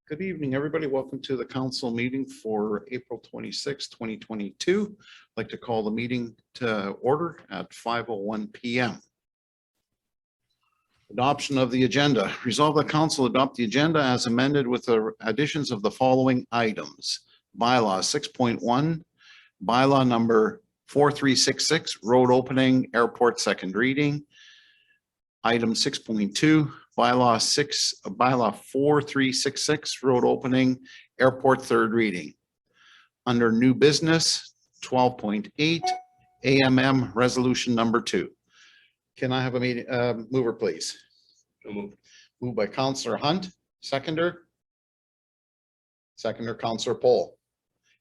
Good evening, everybody. Welcome to the council meeting for April 26, 2022. I'd like to call the meeting to order at 5:01 p.m. Adoption of the agenda. Resolve the council adopt the agenda as amended with the additions of the following items. Bylaw 6.1, bylaw number 4366, road opening, airport second reading. Item 6.2, bylaw 4366, road opening, airport third reading. Under new business, 12.8, AMM resolution number 2. Can I have a meeting mover, please? Moved by Councillor Hunt, seconder. Seconder, Councillor Poll.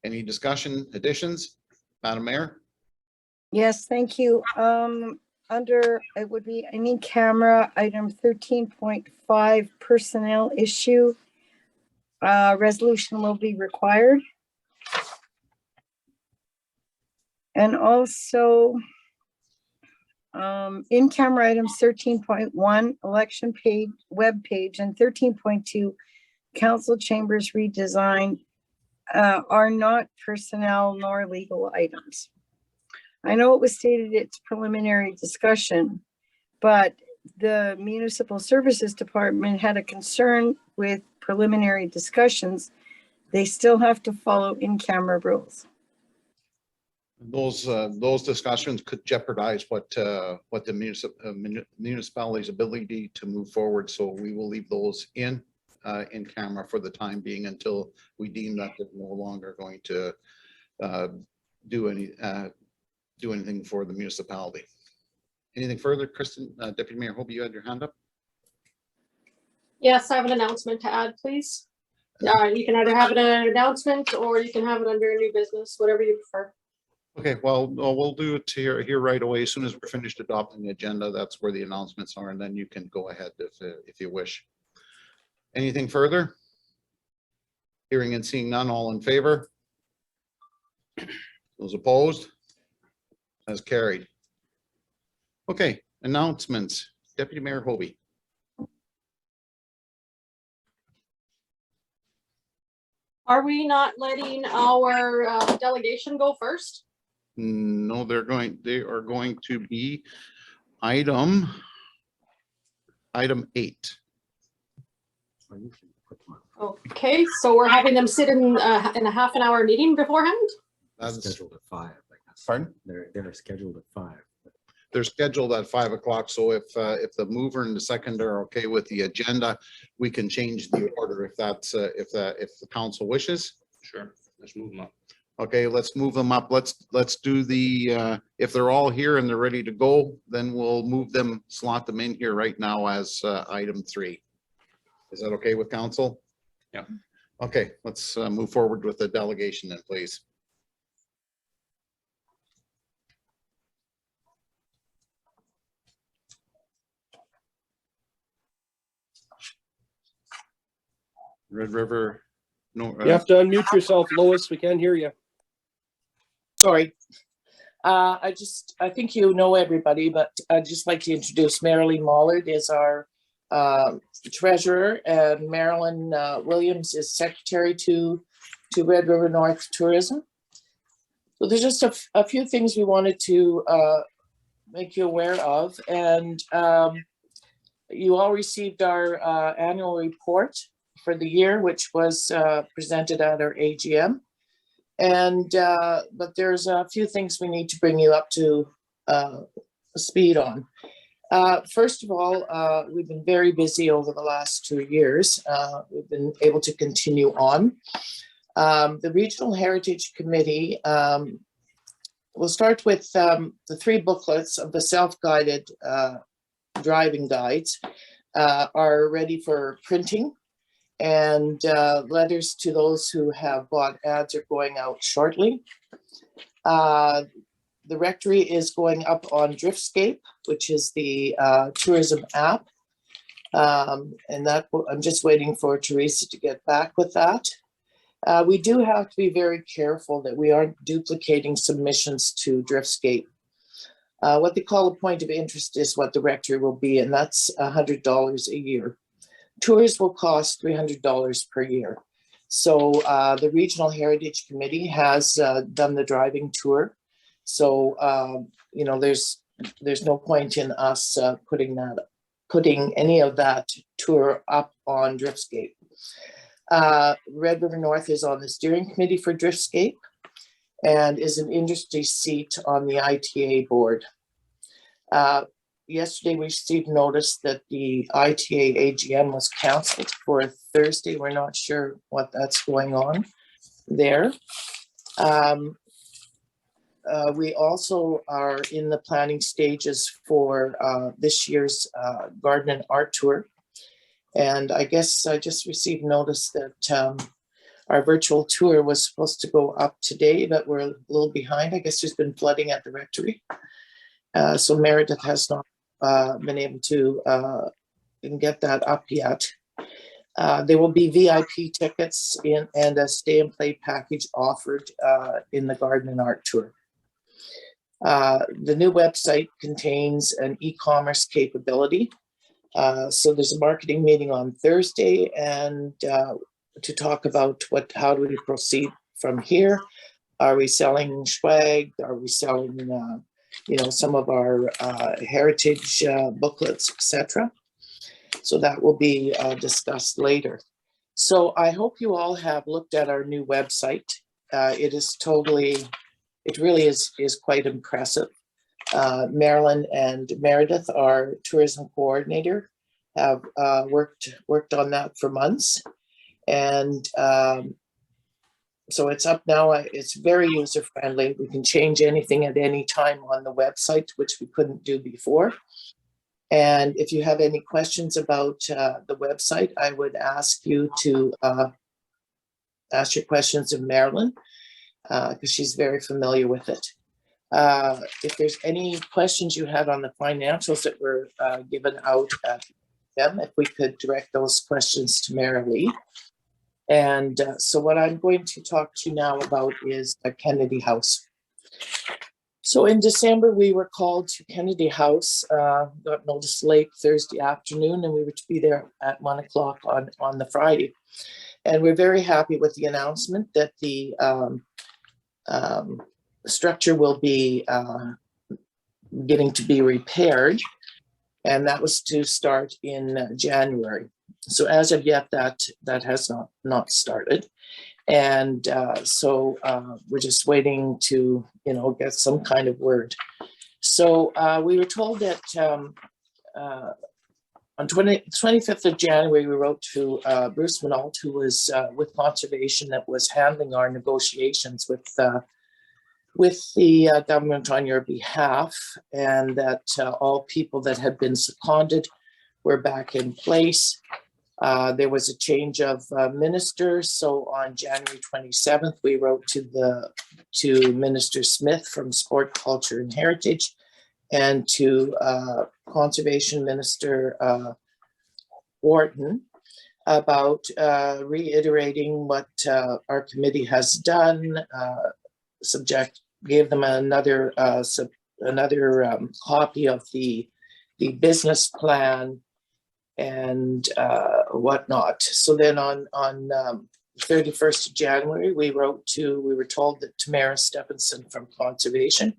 Any discussion, additions? Madam Mayor? Yes, thank you. Under, it would be any camera, item 13.5, personnel issue. Resolution will be required. And also, in camera items 13.1, election page, web page, and 13.2, council chambers redesign are not personnel nor legal items. I know it was stated it's preliminary discussion, but the Municipal Services Department had a concern with preliminary discussions. They still have to follow in-camera rules. Those discussions could jeopardize what the municipality's ability to move forward. So we will leave those in camera for the time being until we deem that they're no longer going to do anything for the municipality. Anything further, Kristen? Deputy Mayor Hobie, you had your hand up. Yes, I have an announcement to add, please. You can either have it an announcement or you can have it under new business, whatever you prefer. Okay, well, we'll do it here right away. As soon as we're finished adopting the agenda, that's where the announcements are, and then you can go ahead if you wish. Anything further? Hearing and seeing none, all in favor? Those opposed? As carried. Okay, announcements. Deputy Mayor Hobie. Are we not letting our delegation go first? No, they are going to be item 8. Okay, so we're having them sit in a half an hour meeting beforehand? That's scheduled at 5. Pardon? They're scheduled at 5. They're scheduled at 5 o'clock. So if the mover and the seconder are okay with the agenda, we can change the order if the council wishes. Sure, let's move them up. Okay, let's move them up. Let's do the if they're all here and they're ready to go, then we'll move them, slot them in here right now as item 3. Is that okay with council? Yeah. Okay, let's move forward with the delegation then, please. Red River. No, you have to unmute yourself, Lois. We can't hear you. Sorry. I think you know everybody, but I'd just like to introduce Marilyn Mollard is our treasurer, and Marilyn Williams is secretary to Red River North Tourism. So there's just a few things we wanted to make you aware of, and you all received our annual report for the year, which was presented at our AGM. And but there's a few things we need to bring you up to speed on. First of all, we've been very busy over the last 2 years. We've been able to continue on. The Regional Heritage Committee will start with the 3 booklets of the self-guided driving guides are ready for printing. And letters to those who have bought ads are going out shortly. The rectory is going up on Driftscape, which is the tourism app. And that I'm just waiting for Teresa to get back with that. We do have to be very careful that we aren't duplicating submissions to Driftscape. What they call a point of interest is what the rectory will be, and that's $100 a year. Tours will cost $300 per year. So the Regional Heritage Committee has done the driving tour. So, there's no point in us putting any of that tour up on Driftscape. Red River North is on the steering committee for Driftscape and is an industry seat on the ITA board. Yesterday, we received notice that the ITA AGM was canceled for Thursday. We're not sure what that's going on there. We also are in the planning stages for this year's garden and art tour. And I guess I just received notice that our virtual tour was supposed to go up today, but we're a little behind. I guess there's been flooding at the rectory. So Meredith has not been able to get that up yet. There will be VIP tickets and a stay and play package offered in the garden and art tour. The new website contains an e-commerce capability. So there's a marketing meeting on Thursday and to talk about how do we proceed from here. Are we selling swag? Are we selling some of our heritage booklets, etc.? So that will be discussed later. So I hope you all have looked at our new website. It really is quite impressive. Marilyn and Meredith, our tourism coordinator, have worked on that for months. And so it's up now. It's very user friendly. We can change anything at any time on the website, which we couldn't do before. And if you have any questions about the website, I would ask you to ask your questions of Marilyn because she's very familiar with it. If there's any questions you had on the financials that were given out at them, if we could direct those questions to Mary Lee. And so what I'm going to talk to you now about is Kennedy House. So in December, we were called to Kennedy House, got notice late Thursday afternoon, and we were to be there at 1 o'clock on the Friday. And we're very happy with the announcement that the structure will be getting to be repaired. And that was to start in January. So as of yet, that has not started. And so we're just waiting to, get some kind of word. So we were told that on 25th of January, we wrote to Bruce Manault, who was with Conservation, that was handling our negotiations with the government on your behalf, and that all people that had been seconded were back in place. There was a change of ministers. So on January 27th, we wrote to Minister Smith from Sport, Culture and Heritage, and to Conservation Minister Wharton about reiterating what our committee has done, gave them another copy of the business plan and whatnot. So then on 31st of January, we were told that Tamara Stephenson from Conservation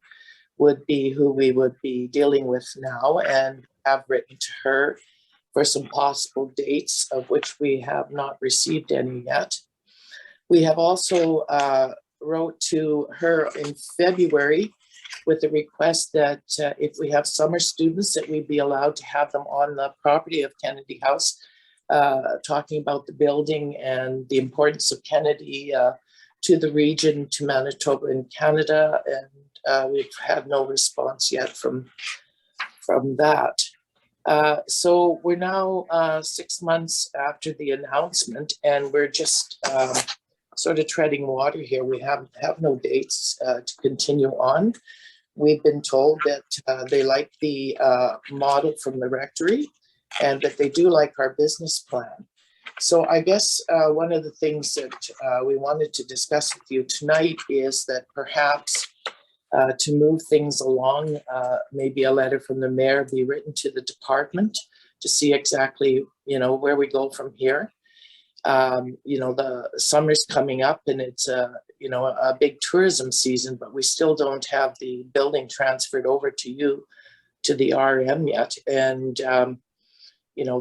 would be who we would be dealing with now, and have written to her for some possible dates, of which we have not received any yet. We have also wrote to her in February with a request that if we have summer students, that we'd be allowed to have them on the property of Kennedy House, talking about the building and the importance of Kennedy to the region, to Manitoba and Canada. And we've had no response yet from that. So we're now 6 months after the announcement, and we're just sort of treading water here. We have no dates to continue on. We've been told that they like the model from the rectory, and that they do like our business plan. So I guess one of the things that we wanted to discuss with you tonight is that perhaps to move things along. Maybe a letter from the mayor be written to the department to see exactly, where we go from here. The summer's coming up and it's a big tourism season, but we still don't have the building transferred over to you, to the RM yet. And,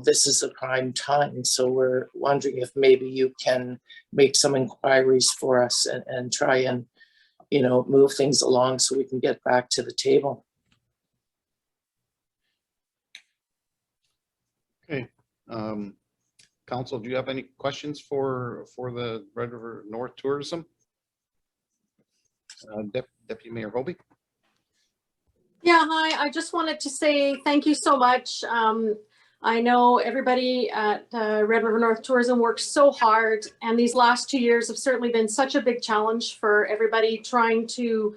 this is a prime time. So we're wondering if maybe you can make some inquiries for us and try and, move things along so we can get back to the table. Okay. Council, do you have any questions for the Red River North Tourism? Deputy Mayor Hobie? Yeah, hi. I just wanted to say thank you so much. I know everybody at Red River North Tourism works so hard, and these last 2 years have certainly been such a big challenge for everybody trying to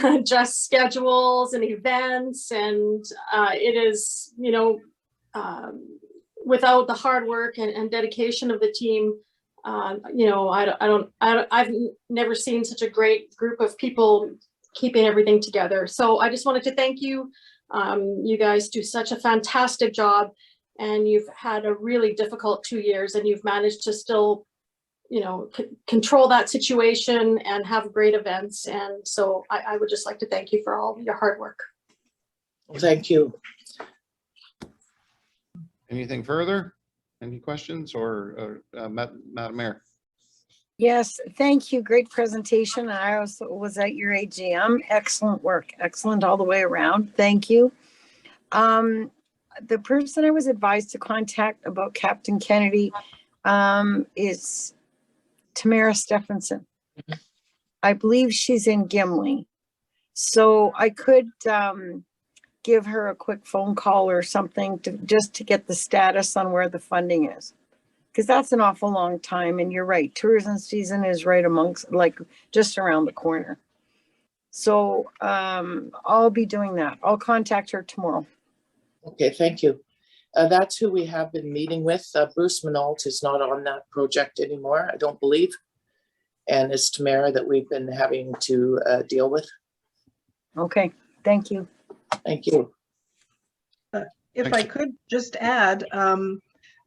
adjust schedules and events. And it is, without the hard work and dedication of the team, I've never seen such a great group of people keeping everything together. So I just wanted to thank you. You guys do such a fantastic job, and you've had a really difficult 2 years, and you've managed to still, control that situation and have great events. And so I would just like to thank you for all your hard work. Thank you. Anything further? Any questions or Madam Mayor? Yes, thank you. Great presentation. I also was at your AGM. Excellent work. Excellent all the way around. Thank you. The person I was advised to contact about Captain Kennedy is Tamara Stephenson. I believe she's in Gimli. So I could give her a quick phone call or something just to get the status on where the funding is. Because that's an awful long time. And you're right, tourism season is right amongst, just around the corner. So I'll be doing that. I'll contact her tomorrow. Okay, thank you. That's who we have been meeting with. Bruce Minault is not on that project anymore, I don't believe. And it's Tamara that we've been having to deal with. Okay, thank you. Thank you. If I could just add,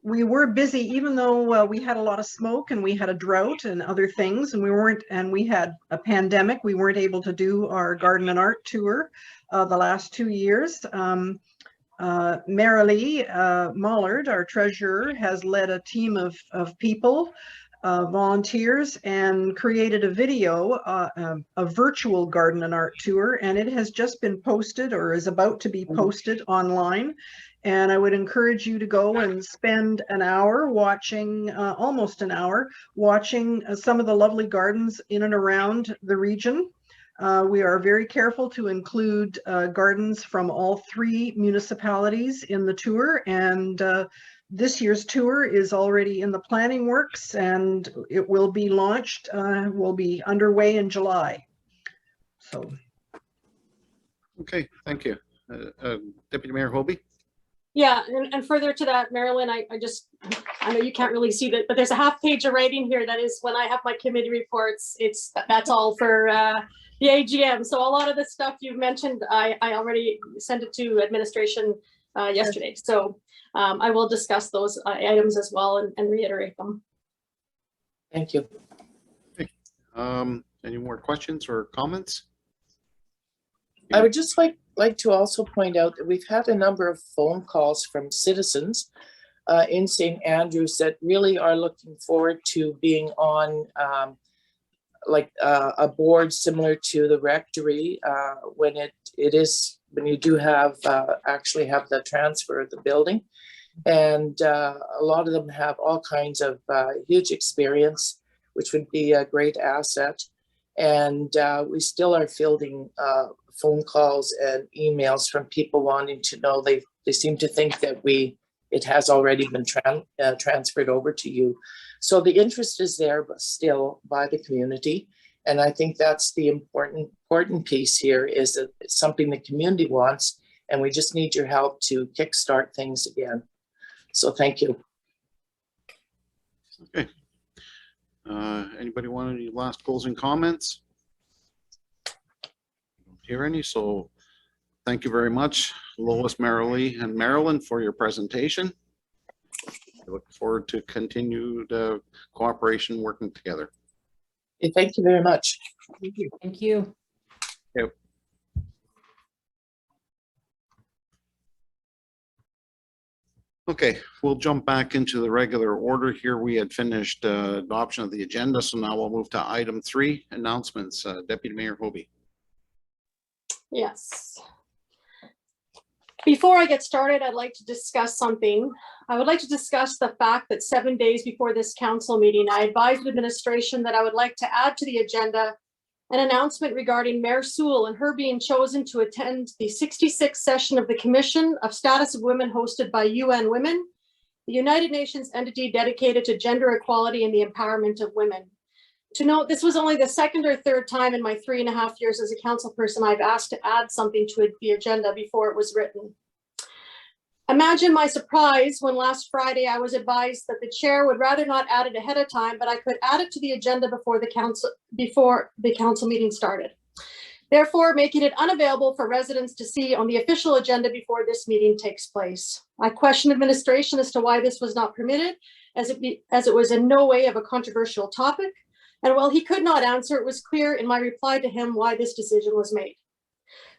we were busy, even though we had a lot of smoke and we had a drought and other things, and we had a pandemic, we weren't able to do our garden and art tour the last 2 years. Marilee Mollard, our treasurer, has led a team of people, volunteers, and created a video, a virtual garden and art tour, and it has just been posted or is about to be posted online. And I would encourage you to go and spend an hour watching, almost an hour, watching some of the lovely gardens in and around the region. We are very careful to include gardens from all 3 municipalities in the tour, and this year's tour is already in the planning works, and it will be launched, will be underway in July. So. Okay, thank you. Deputy Mayor Hobie? Yeah, and further to that, Marilyn, I know you can't really see that, but there's a half page of writing here that is when I have my committee reports, that's all for the AGM. So a lot of the stuff you've mentioned, I already sent it to administration yesterday. So I will discuss those items as well and reiterate them. Thank you. Okay. Any more questions or comments? I would just like to also point out that we've had a number of phone calls from citizens in St. Andrews that really are looking forward to being on a board similar to the rectory when you do have actually have the transfer of the building. And a lot of them have all kinds of huge experience, which would be a great asset. And we still are fielding phone calls and emails from people wanting to know. They seem to think that it has already been transferred over to you. So the interest is there, but still by the community. And I think that's the important piece here, is that it's something the community wants, and we just need your help to kickstart things again. So thank you. Okay. Anybody want any last closing comments? hear any, so thank you very much, Lois, Marilee, and Marilyn for your presentation. I look forward to continued cooperation, working together. Okay, thank you very much. Thank you. Okay, we'll jump back into the regular order here. We had finished adoption of the agenda, so now we'll move to item 3, announcements. Deputy Mayor Hobie. Yes. Before I get started, I'd like to discuss something. I would like to discuss the fact that 7 days before this council meeting, I advised administration that I would like to add to the agenda an announcement regarding Mayor Sewell and her being chosen to attend the 66th session of the Commission of Status of Women hosted by UN Women, the United Nations entity dedicated to gender equality and the empowerment of women. To note, this was only the second or third time in my 3.5 years as a council person I've asked to add something to the agenda before it was written. Imagine my surprise when last Friday I was advised that the chair would rather not add it ahead of time, but I could add it to the agenda before the council meeting started. Therefore, making it unavailable for residents to see on the official agenda before this meeting takes place. I question administration as to why this was not permitted, as it was in no way of a controversial topic. And while he could not answer, it was clear in my reply to him why this decision was made.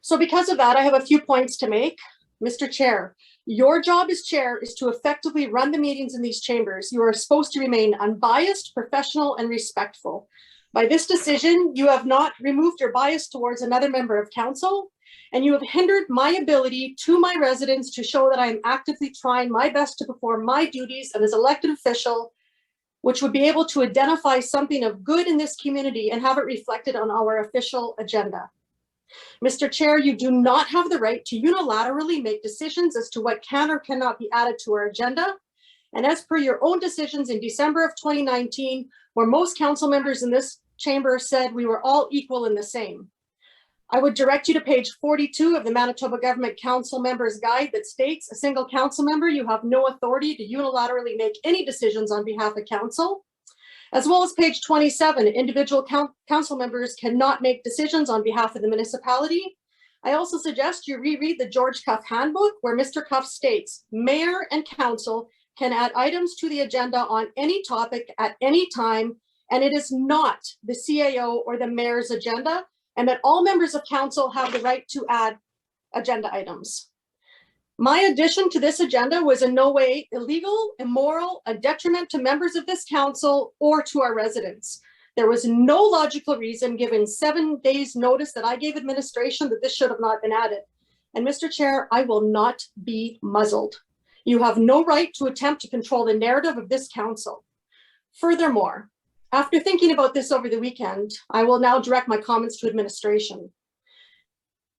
So because of that, I have a few points to make. Mr. Chair, your job as chair is to effectively run the meetings in these chambers. You are supposed to remain unbiased, professional, and respectful. By this decision, you have not removed your bias towards another member of council, and you have hindered my ability to my residents to show that I am actively trying my best to perform my duties as an elected official, which would be able to identify something of good in this community and have it reflected on our official agenda. Mr. Chair, you do not have the right to unilaterally make decisions as to what can or cannot be added to our agenda. And as per your own decisions in December of 2019, where most council members in this chamber said we were all equal in the same. I would direct you to page 42 of the Manitoba Government Council Members Guide that states a single council member, you have no authority to unilaterally make any decisions on behalf of council. As well as page 27, individual council members cannot make decisions on behalf of the municipality. I also suggest you reread the George Cuff Handbook, where Mr. Cuff states, mayor and council can add items to the agenda on any topic at any time, and it is not the CAO or the mayor's agenda, and that all members of council have the right to add agenda items. My addition to this agenda was in no way illegal, immoral, a detriment to members of this council or to our residents. There was no logical reason given 7 days notice that I gave administration that this should have not been added. And Mr. Chair, I will not be muzzled. You have no right to attempt to control the narrative of this council. Furthermore, after thinking about this over the weekend, I will now direct my comments to administration.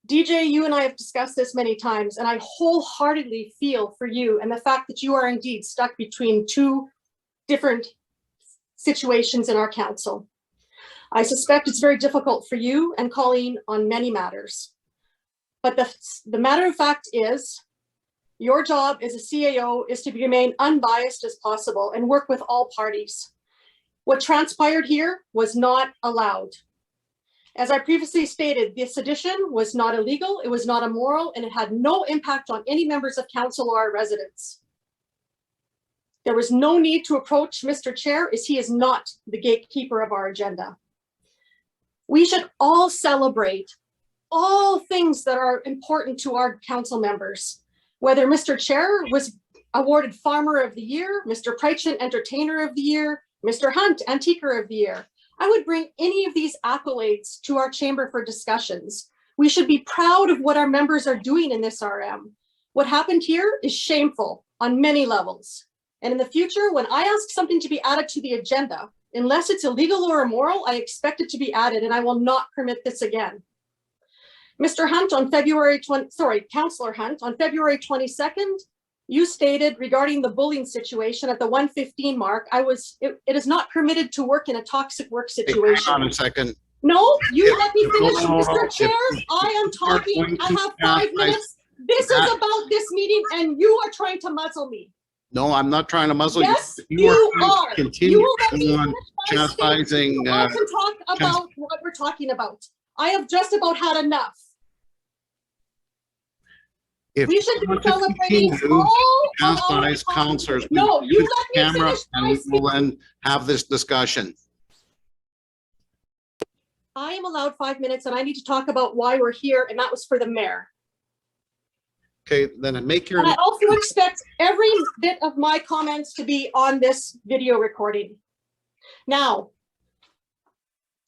DJ, you and I have discussed this many times, and I wholeheartedly feel for you and the fact that you are indeed stuck between two different situations in our council. I suspect it's very difficult for you and Colleen on many matters. But the matter of fact is, your job as a CAO is to remain unbiased as possible and work with all parties. What transpired here was not allowed. As I previously stated, this addition was not illegal, it was not immoral, and it had no impact on any members of council or our residents. There was no need to approach Mr. Chair, as he is not the gatekeeper of our agenda. We should all celebrate all things that are important to our council members. Whether Mr. Chair was awarded Farmer of the Year, Mr. Prychun Entertainer of the Year, Mr. Hunt Antiquer of the Year. I would bring any of these accolades to our chamber for discussions. We should be proud of what our members are doing in this RM. What happened here is shameful on many levels. And in the future, when I ask something to be added to the agenda, unless it's illegal or immoral, I expect it to be added, and I will not permit this again. Mr. Hunt, on Councillor Hunt, on February 22nd, you stated regarding the bullying situation at the 1:15 mark, it is not permitted to work in a toxic work situation. Hang on a second. No, you let me finish, No. Mr. Chair. I am talking. I have 5 minutes. This is about this meeting, and you are trying to muzzle me. No, I'm not trying to muzzle you. Yes, you are. Continue You will let me on finish my chastising. statement. You all can talk about what we're talking about. I have just about had enough. If We should you be want to celebrating continue, all of our chastise counselors. No, you use let the me camera finish my And speech. we'll then have this discussion. I am allowed 5 minutes and I need to talk about why we're here, and that was for the mayor. Okay, then make your, And I also expect every bit of my comments to be on this video recording. Now,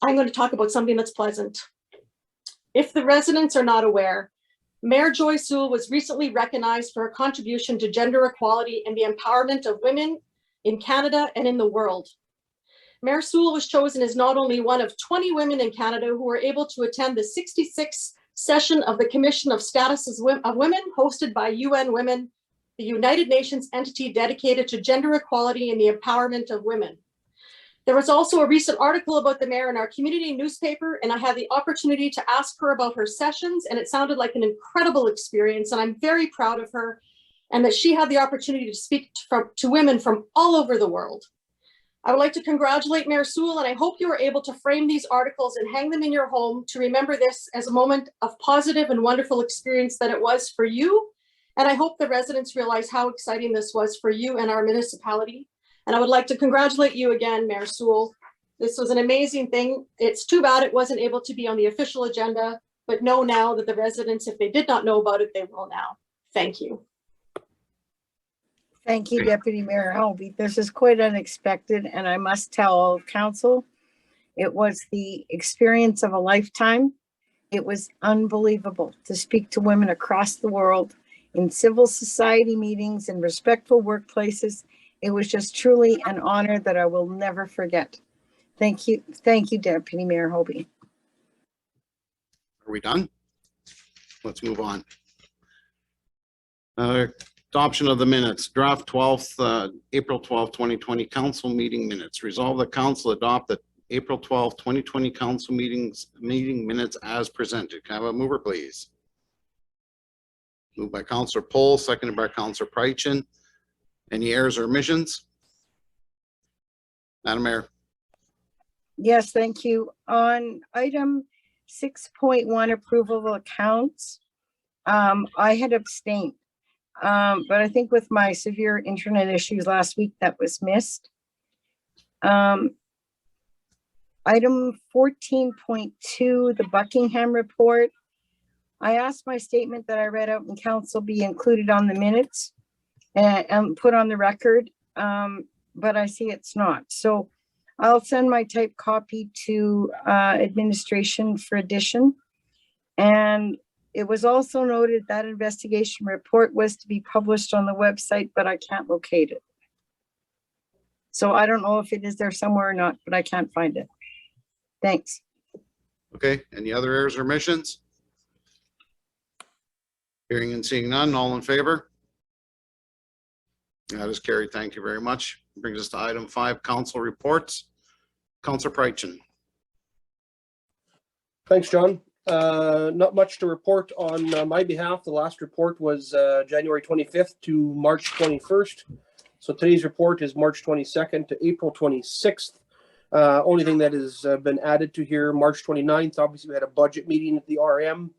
I'm going to talk about something that's pleasant. If the residents are not aware, Mayor Joy Sewell was recently recognized for her contribution to gender equality and the empowerment of women in Canada and in the world. Mayor Sewell was chosen as not only one of 20 women in Canada who were able to attend the 66th session of the Commission of Status of Women hosted by UN Women, the United Nations entity dedicated to gender equality and the empowerment of women. There was also a recent article about the mayor in our community newspaper, and I had the opportunity to ask her about her sessions, and it sounded like an incredible experience, and I'm very proud of her, and that she had the opportunity to speak to women from all over the world. I would like to congratulate Mayor Sewell, and I hope you are able to frame these articles and hang them in your home to remember this as a moment of positive and wonderful experience that it was for you. And I hope the residents realize how exciting this was for you and our municipality. And I would like to congratulate you again, Mayor Sewell. This was an amazing thing. It's too bad it wasn't able to be on the official agenda, but know now that the residents, if they did not know about it, they will now. Thank you. Thank you, Deputy Mayor Helby. This is quite unexpected, and I must tell all of council, it was the experience of a lifetime. It was unbelievable to speak to women across the world in civil society meetings and respectful workplaces. It was just truly an honor that I will never forget. Thank you, Deputy Mayor Helby. are we done? Let's move on. Adoption of the minutes, draft April 12th, 2020 council meeting minutes. Resolve the council adopt the April 12th, 2020 council meeting minutes as presented. Can I have a mover, please? Moved by Councillor Pohl, seconded by Councillor Prychun. Any errors or omissions? Madam Mayor. Yes, thank you. On item 6.1, approval of accounts, I had abstained. But I think with my severe internet issues last week, that was missed. Item 14.2, the Buckingham report. I asked my statement that I read out in council be included on the minutes and put on the record, but I see it's not. So I'll send my typed copy to administration for addition. And it was also noted that investigation report was to be published on the website, but I can't locate it. So I don't know if it is there somewhere or not, but I can't find it. Thanks. Okay, any other errors or omissions? Hearing and seeing none, all in favor? That is carried. Thank you very much. Brings us to item 5, council reports. Councillor Prychun. Thanks, John. Not much to report on my behalf. The last report was January 25th to March 21st. So today's report is March 22nd to April 26th. Only thing that has been added to here, March 29th, obviously we had a budget meeting at the RM.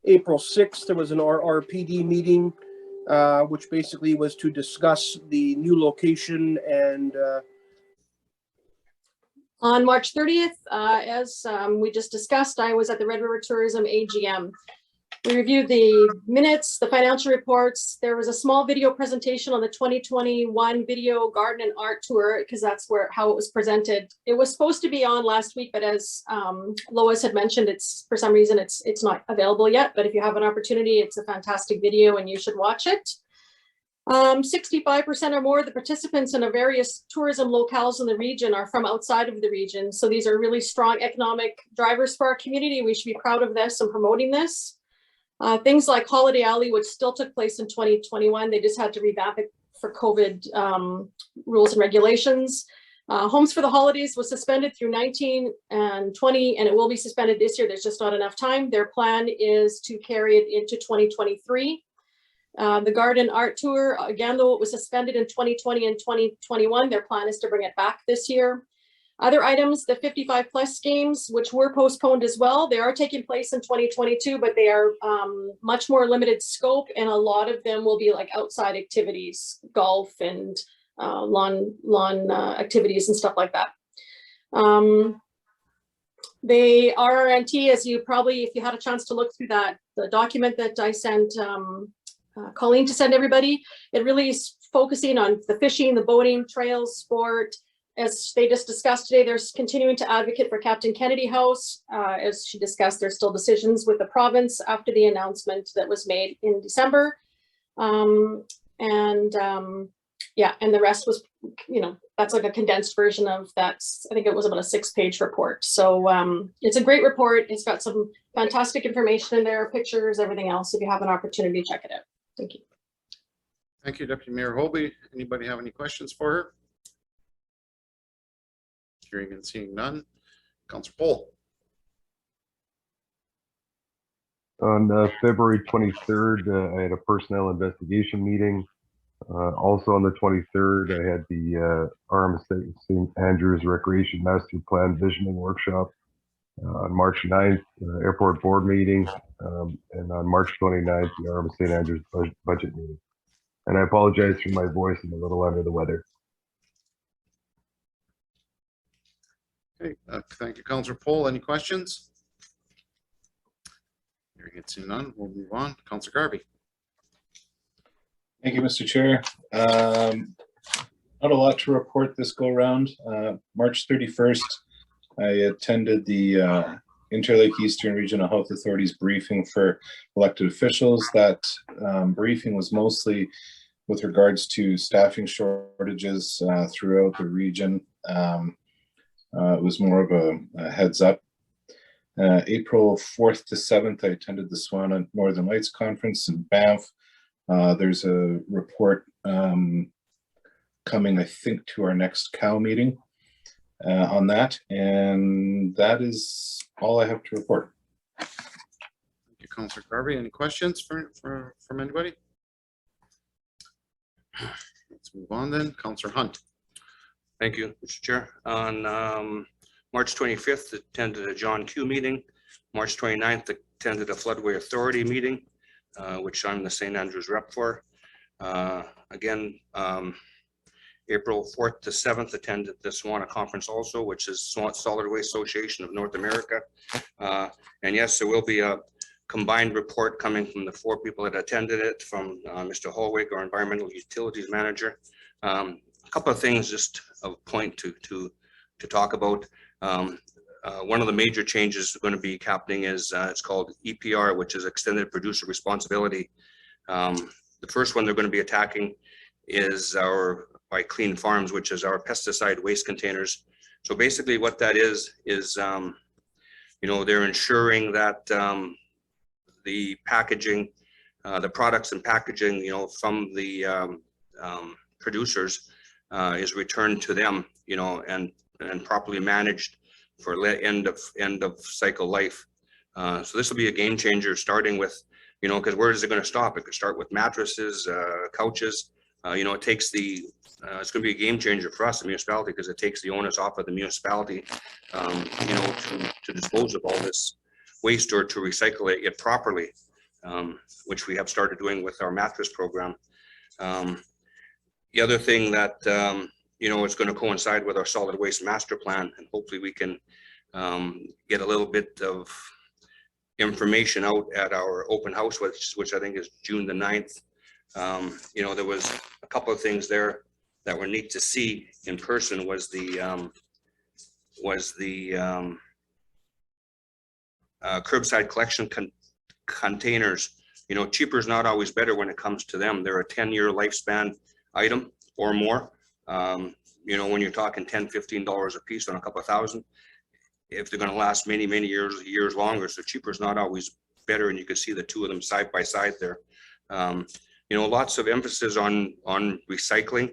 April 6th, there was an RRPD meeting, which basically was to discuss the new location and On March 30th, as we just discussed, I was at the Red River Tourism AGM. We reviewed the minutes, the financial reports. There was a small video presentation on the 2021 video garden and art tour, because that's how it was presented. It was supposed to be on last week, but as Lois had mentioned, it's for some reason it's not available yet. But if you have an opportunity, it's a fantastic video and you should watch it. 65% or more of the participants in the various tourism locales in the region are from outside of the region. So these are really strong economic drivers for our community. We should be proud of this and promoting this. Things like Holiday Alley, which still took place in 2021, they just had to revamp it for COVID rules and regulations. Homes for the Holidays was suspended through 19 and 20, and it will be suspended this year. There's just not enough time. Their plan is to carry it into 2023. The Garden Art Tour, again, though it was suspended in 2020 and 2021, their plan is to bring it back this year. Other items, the 55 plus games, which were postponed as well. They are taking place in 2022, but they are much more limited scope, and a lot of them will be like outside activities, golf and lawn activities and stuff like that. They RRNT, as you probably, if you had a chance to look through that, the document that I sent Colleen to send everybody, it really is focusing on the fishing, the boating, trails, sport. As they just discussed today, there's continuing to advocate for Captain Kennedy House. As she discussed, there's still decisions with the province after the announcement that was made in December. Yeah, and the rest was, you know, that's like a condensed version of that. I think it was about a 6-page report. So it's a great report. It's got some fantastic information in there, pictures, everything else. If you have an opportunity, check it out. Thank you. Thank you, Deputy Mayor Holby. Anybody have any questions for her? Hearing and seeing none. Councillor Poll. On February 23rd, I had a personnel investigation meeting. Also on the 23rd, I had the RMC St. Andrews Recreation Master Plan Visioning Workshop. On March 9th, airport board meeting. And on March 29th, the RMC St. Andrews budget meeting. And I apologize for my voice. I'm a little under the weather. Okay, thank you, Councillor Poll. Any questions? Hearing and seeing none, we'll move on. Councillor Garvey. Thank you, Mr. Chair. Not a lot to report this go round. March 31st, I attended the Interlake Eastern Regional Health Authority's briefing for elected officials. That briefing was mostly with regards to staffing shortages throughout the region. It was more of a heads up. April 4th to 7th, I attended the Swan Northern Lights Conference in Banff. There's a report coming, I think, to our next COW meeting on that. And that is all I have to report. Thank you, Councillor Garvey. Any questions from anybody? Let's move on then. Councillor Hunt. Thank you, Mr. Chair. On March 25th, attended a John Q meeting. March 29th, attended a Floodway Authority meeting, which I'm the St. Andrews rep for. Again, April 4th to 7th, attended the SWANA conference also, which is Solid Waste Association of North America. And yes, there will be a combined report coming from the 4 people that attended it, from Mr. Holwick, our environmental utilities manager. A couple of things just of point to talk about. One of the major changes going to be happening is it's called EPR, which is Extended Producer Responsibility. The first one they're going to be attacking is our by Clean Farms, which is our pesticide waste containers. So basically what that is you know, they're ensuring that the packaging, the products and packaging, you know, from the producers is returned to them, you know, and properly managed for end of cycle life. So this will be a game changer, starting with, you know, because where is it going to stop? It could start with mattresses, couches. You know, it takes the it's going to be a game changer for us, the municipality, because it takes the onus off of the municipality, you know, to dispose of all this waste or to recycle it properly, which we have started doing with our mattress program. The other thing that you know, is going to coincide with our solid waste master plan, and hopefully we can get a little bit of information out at our open house, which I think is June the 9th. You know, there was a couple of things there that were neat to see in person. Was the curbside collection containers. You know, cheaper is not always better when it comes to them. They're a 10-year lifespan item or more. You know, when you're talking $10, $15 a piece on a couple of thousand, if they're going to last many years longer, so cheaper is not always better. And you can see the two of them side by side there. You know, lots of emphasis on recycling.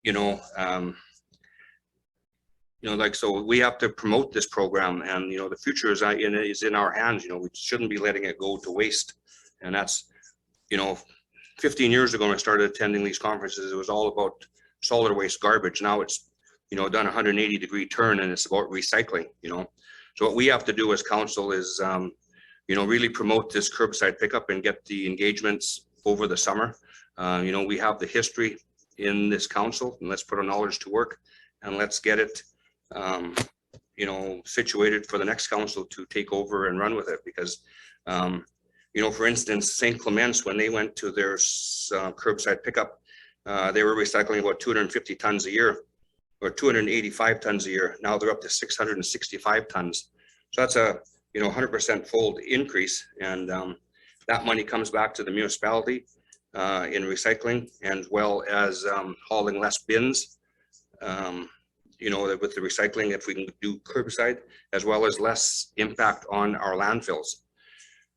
You know, like, so we have to promote this program, and, you know, the future is in our hands. You know, we shouldn't be letting it go to waste. And that's, you know, 15 years ago when I started attending these conferences, it was all about solid waste garbage. Now it's, you know, done a 180-degree turn and it's about recycling, you know. So what we have to do as council is, you know, really promote this curbside pickup and get the engagements over the summer. You know, we have the history in this council, and let's put our knowledge to work and let's get it, you know, situated for the next council to take over and run with it. Because, you know, for instance, St. Clements, when they went to their curbside pickup, they were recycling about 250 tons a year, or 285 tons a year. Now they're up to 665 tons. So that's a, you know, 100% fold increase. And that money comes back to the municipality in recycling, as well as hauling less bins. You know, with the recycling, if we can do curbside, as well as less impact on our landfills.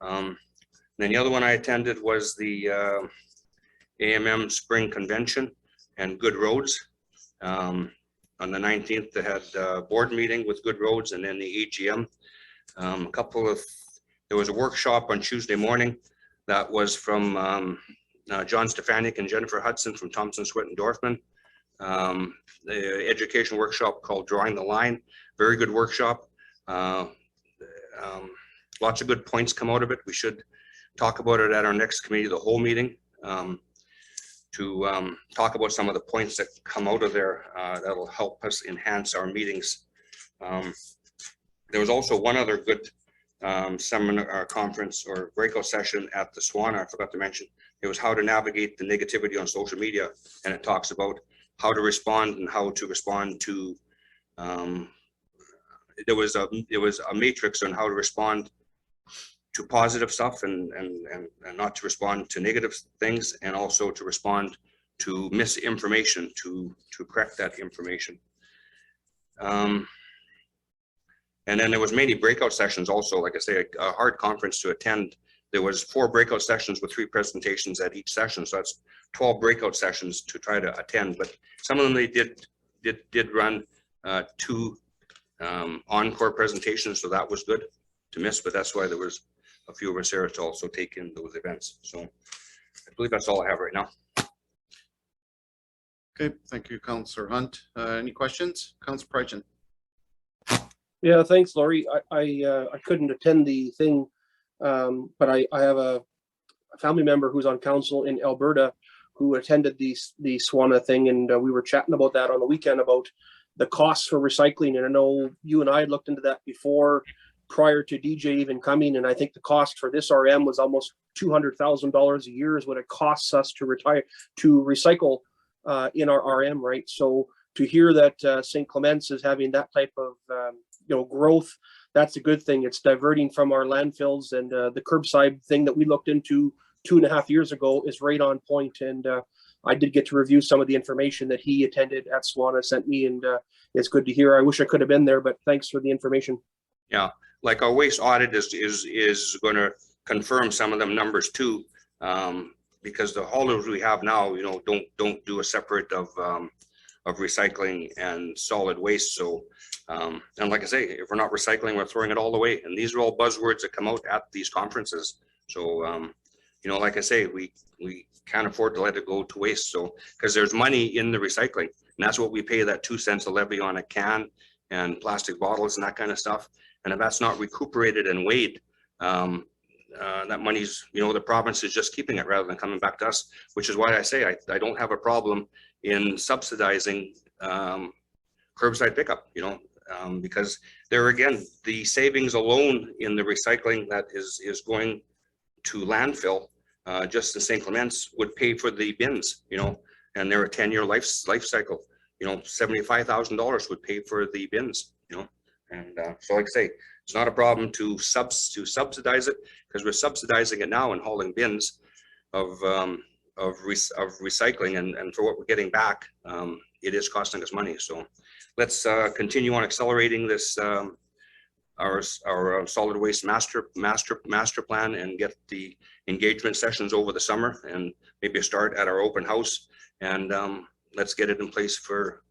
Then the other one I attended was the AMM Spring Convention and Good Roads. On the 19th, they had a board meeting with Good Roads, and then the AGM. There was a workshop on Tuesday morning that was from John Stefanik and Jennifer Hudson from Thompson, Swett and Dorfman. The education workshop called Drawing the Line, very good workshop. Lots of good points come out of it. We should talk about it at our next committee of the whole meeting, to talk about some of the points that come out of there that'll help us enhance our meetings. There was also one other good seminar, conference or breakout session at the Swan. I forgot to mention. It was how to navigate the negativity on social media, and it talks about how to respond and how to respond to. There was a matrix on how to respond to positive stuff and not to respond to negative things, and also to respond to misinformation, to correct that information. And then there was many breakout sessions also. Like I say, a hard conference to attend. There was 4 breakout sessions with 3 presentations at each session. So that's 12 breakout sessions to try to attend. But some of them they did run 2 encore presentations, so that was good to miss. But that's why there was a few of us here to also take in those events. So I believe that's all I have right now. Okay, thank you, Councillor Hunt. Any questions? Councillor Prychun. Yeah, thanks, Laurie. I couldn't attend the thing, but I have a family member who's on council in Alberta who attended the SWANA thing, and we were chatting about that on the weekend about the costs for recycling. And I know you and I had looked into that before, prior to DJ even coming, and I think the cost for this RM was almost $200,000 a year is what it costs us to recycle in our RM, right? So to hear that St. Clements is having that type of growth, that's a good thing. It's diverting from our landfills, and the curbside thing that we looked into 2.5 years ago is right on point. And I did get to review some of the information that he attended at SWANA sent me, and it's good to hear. I wish I could have been there, but thanks for the information. Yeah, like our waste audit is going to confirm some of them numbers too, because the haulers we have now, don't do a separate of recycling and solid waste. So, and like I say, if we're not recycling, we're throwing it all away. And these are all buzzwords that come out at these conferences. So, like I say, we can't afford to let it go to waste. So, because there's money in the recycling, and that's what we pay that 2 cents a levy on a can and plastic bottles and that kind of stuff. And if that's not recuperated and weighed, that money's, the province is just keeping it rather than coming back to us, which is why I say I don't have a problem in subsidizing curbside pickup, because there again, the savings alone in the recycling that is going to landfill, just in St. Clements, would pay for the bins, and they're a 10-year life cycle. $75,000 would pay for the bins, and so like I say, it's not a problem to subsidize it, because we're subsidizing it now and hauling bins of recycling, and for what we're getting back, it is costing us money. So let's continue on accelerating this our solid waste master plan, and get the engagement sessions over the summer, and maybe start at our open house, and let's get it in place for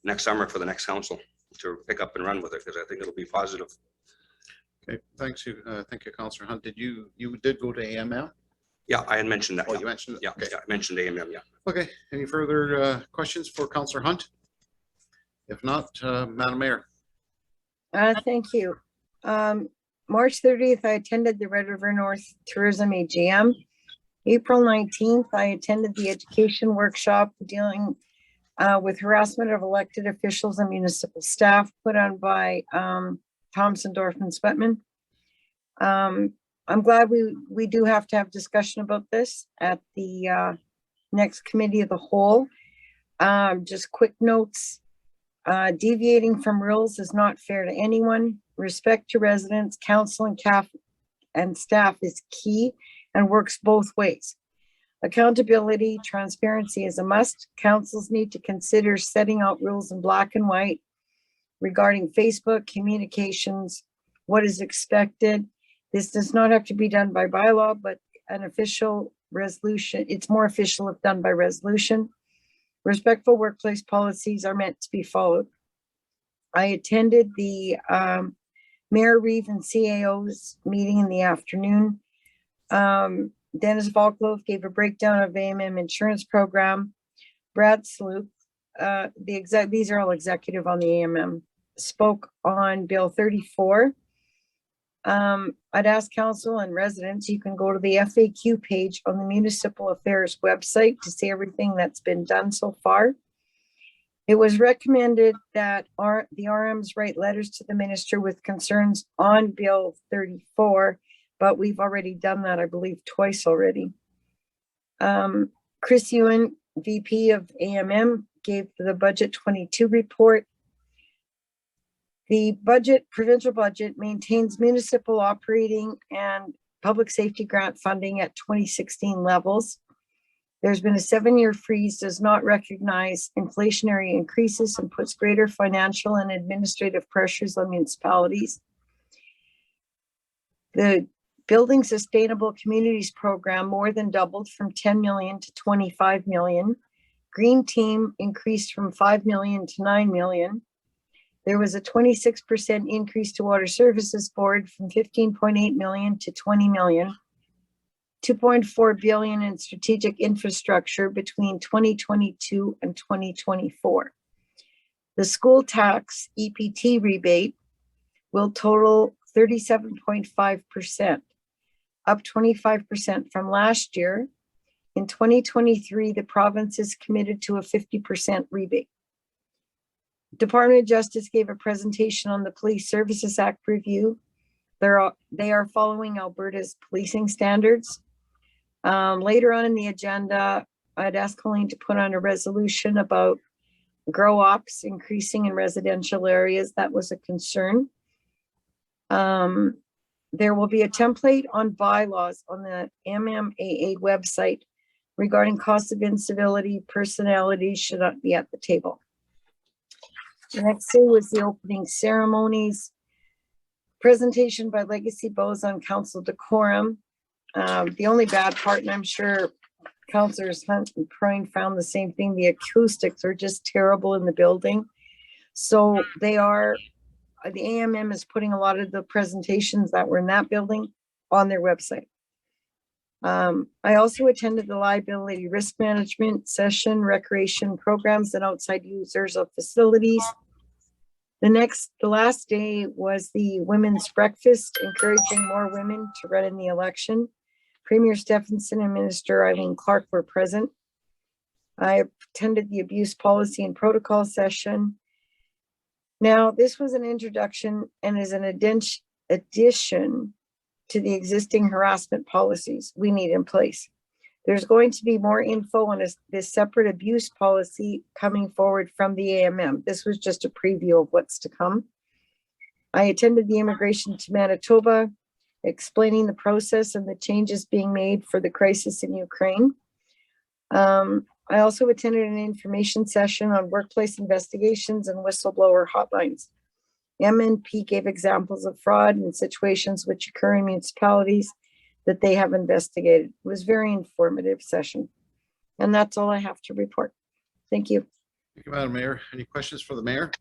next summer for the next council to pick up and run with it, because I think it'll be positive. Okay, thanks you. Thank you, Councillor Hunt. You did go to AMM? Yeah, I had mentioned that. Oh, Yeah, you mentioned it? yeah, Okay. yeah, I mentioned AMM, yeah. Okay, any further questions for Councillor Hunt? If not, Madam Mayor. Thank you. March 30th, I attended the Red River North Tourism AGM. April 19th, I attended the education workshop dealing with harassment of elected officials and municipal staff put on by Thompson, Dorfman, Sweatman. I'm glad we do have to have discussion about this at the next committee of the whole. Just quick notes. Deviating from rules is not fair to anyone. Respect to residents, council and staff is key and works both ways. Accountability, transparency is a must. Councils need to consider setting out rules in black and white regarding Facebook communications, what is expected. This does not have to be done by bylaw, but an official resolution. It's more official if done by resolution. Respectful workplace policies are meant to be followed. I attended the Mayor Reeve and CAO's meeting in the afternoon. Dennis Volklove gave a breakdown of AMM insurance program. Brad Sloop, these are all executive on the AMM, spoke on Bill 34. I'd ask council and residents, you can go to the FAQ page on the Municipal Affairs website to see everything that's been done so far. It was recommended that the RMs write letters to the minister with concerns on Bill 34, but we've already done that, I believe, twice already. Chris Ewan, VP of AMM, gave the budget 22 report. The provincial budget maintains municipal operating and public safety grant funding at 2016 levels. There's been a 7-year freeze, does not recognize inflationary increases and puts greater financial and administrative pressures on municipalities. The Building Sustainable Communities program more than doubled from 10 million to 25 million. Green Team increased from 5 million to 9 million. There was a 26% increase to Water Services Board from 15.8 million to 20 million. 2.4 billion in strategic infrastructure between 2022 and 2024. The school tax EPT rebate will total 37.5%, up 25% from last year. In 2023, the province is committed to a 50% rebate. Department of Justice gave a presentation on the Police Services Act review. They are following Alberta's policing standards. Later on in the agenda, I'd ask Colleen to put on a resolution about grow ops increasing in residential areas. That was a concern. There will be a template on bylaws on the MMAA website regarding cost of incivility. Personalities should not be at the table. The next day was the opening ceremonies. Presentation by Legacy Bows on council decorum. The only bad part, and I'm sure Councillors Hunt and Prychun found the same thing, the acoustics are just terrible in the building. So the AMM is putting a lot of the presentations that were in that building on their website. I also attended the liability risk management session, recreation programs and outside users of facilities. The last day was the women's breakfast, encouraging more women to run in the election. Premier Stephenson and Minister Eileen Clark were present. I attended the abuse policy and protocol session. Now, this was an introduction and is an addition to the existing harassment policies we need in place. There's going to be more info on this separate abuse policy coming forward from the AMM. This was just a preview of what's to come. I attended the immigration to Manitoba, explaining the process and the changes being made for the crisis in Ukraine. I also attended an information session on workplace investigations and whistleblower hotlines. MNP gave examples of fraud and situations which occur in municipalities that they have investigated. It was a very informative session. And that's all I have to report. Thank you. Thank you, Madam Mayor. Any questions for the mayor?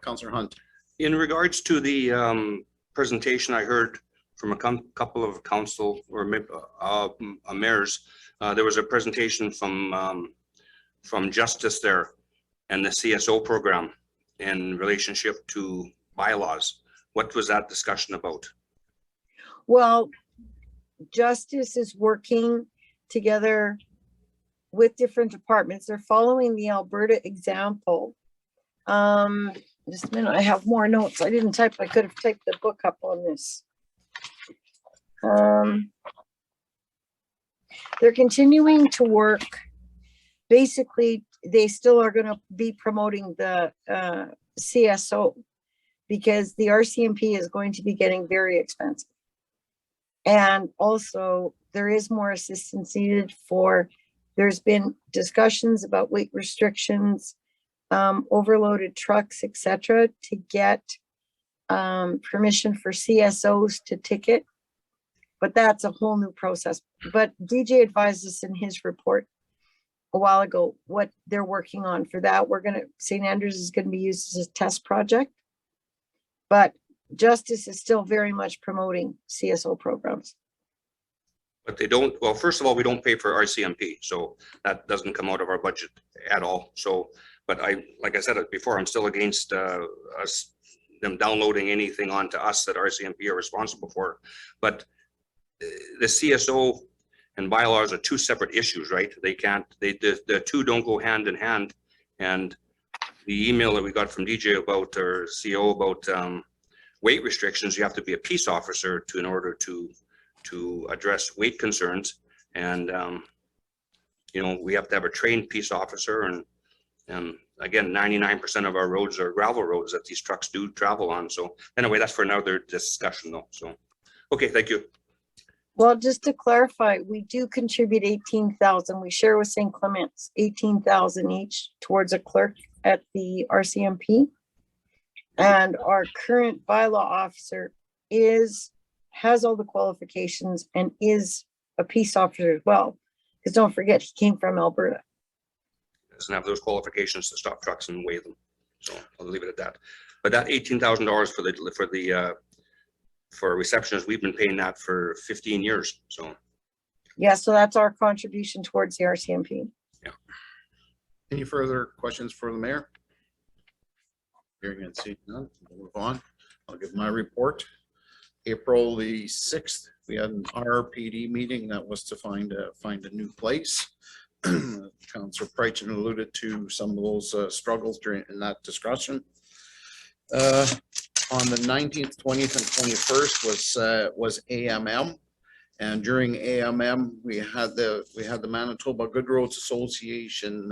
Councillor Hunt. In regards to the presentation I heard from a couple of council or mayors. There was a presentation from Justice there and the CSO program in relationship to bylaws. What was that discussion about? Well, Justice is working together with different departments. They're following the Alberta example. Just a minute, I have more notes. I didn't type, I could have typed the book up on this. They're continuing to work. Basically, they still are going to be promoting the CSO because the RCMP is going to be getting very expensive. And also there is more assistance needed for, there's been discussions about weight restrictions, overloaded trucks, etc., to get permission for CSOs to ticket. But that's a whole new process. But DJ advised us in his report a while ago what they're working on for that. St. Andrews is going to be used as a test project, but Justice is still very much promoting CSO programs. But they don't, well, first of all, we don't pay for RCMP, so that doesn't come out of our budget at all. So, but like I said before, I'm still against them downloading anything onto us that RCMP are responsible for. But the CSO and bylaws are two separate issues, right? They can't, the two don't go hand in hand. And the email that we got from DJ about, or CO about weight restrictions, you have to be a peace officer in order to address weight concerns. And, you know, we have to have a trained peace officer. And again, 99% of our roads are gravel roads that these trucks do travel on. So anyway, that's for another discussion though. So, okay, thank you. Well, just to clarify, we do contribute 18,000. We share with St. Clement's 18,000 each towards a clerk at the RCMP. And our current bylaw officer has all the qualifications and is a peace officer as well. Because don't forget, he came from Alberta. Doesn't have those qualifications to stop trucks and weigh them. So I'll leave it at that. But that $18,000 for receptionists, we've been paying that for 15 years. So yeah, so that's our contribution towards the RCMP. Yeah. Any further questions for the mayor? Hearing and seeing none, we'll move on. I'll give my report. April the 6th, we had an RRPD meeting that was to find a new place. Council Prychun alluded to some of those struggles in that discussion. On the 19th, 20th, and 21st was AMM, and during AMM we had the Manitoba Good Roads Association.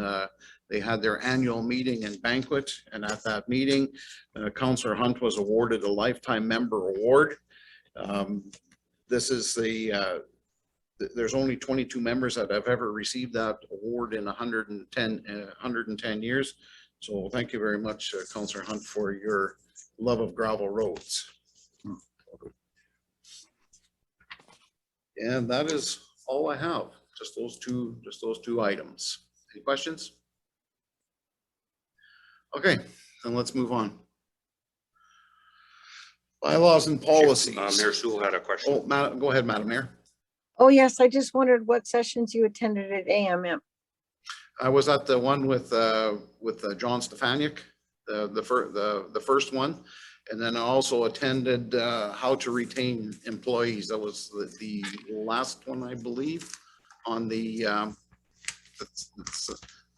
They had their annual meeting and banquet, and at that meeting, Councillor Hunt was awarded a Lifetime Member Award. This is there's only 22 members that have ever received that award in 110 years. So thank you very much, Councillor Hunt, for your love of gravel roads. And that is all I have. Just those two items. Any questions? Okay, then let's move on. Bylaws and policies. Mayor Sewell had a question. Oh, go ahead, Madam Mayor. Oh, yes, I just wondered what sessions you attended at AMM. I was at the one with John Stefaniak, the first one, and then I also attended how to retain employees. That was the last one, I believe, on the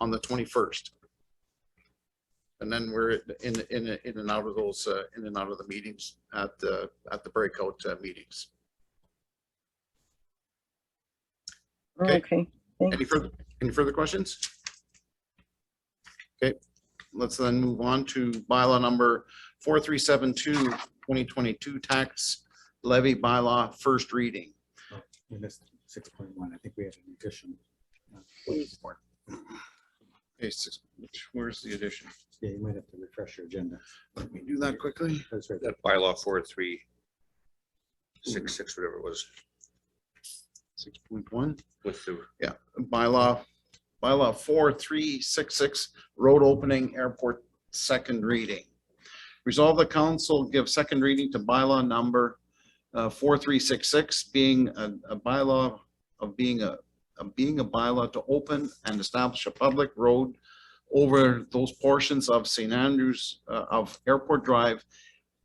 21st. And then we're in and out of those in and out of the meetings at the breakout meetings. Okay. Any further questions? Okay, let's then move on to bylaw number 4372, 2022 tax levy bylaw first reading. Oh, we missed 6.1. I think we had an addition. Okay, where's the addition? Yeah, you might have to refresh your agenda. Let me do that quickly. That's right. That bylaw 4366, whatever it was. 6.1. With the Bylaw 4366, road opening airport second reading. Resolve the council give second reading to bylaw number 4366 being a bylaw of being a bylaw to open and establish a public road over those portions of St. Andrews of Airport Drive,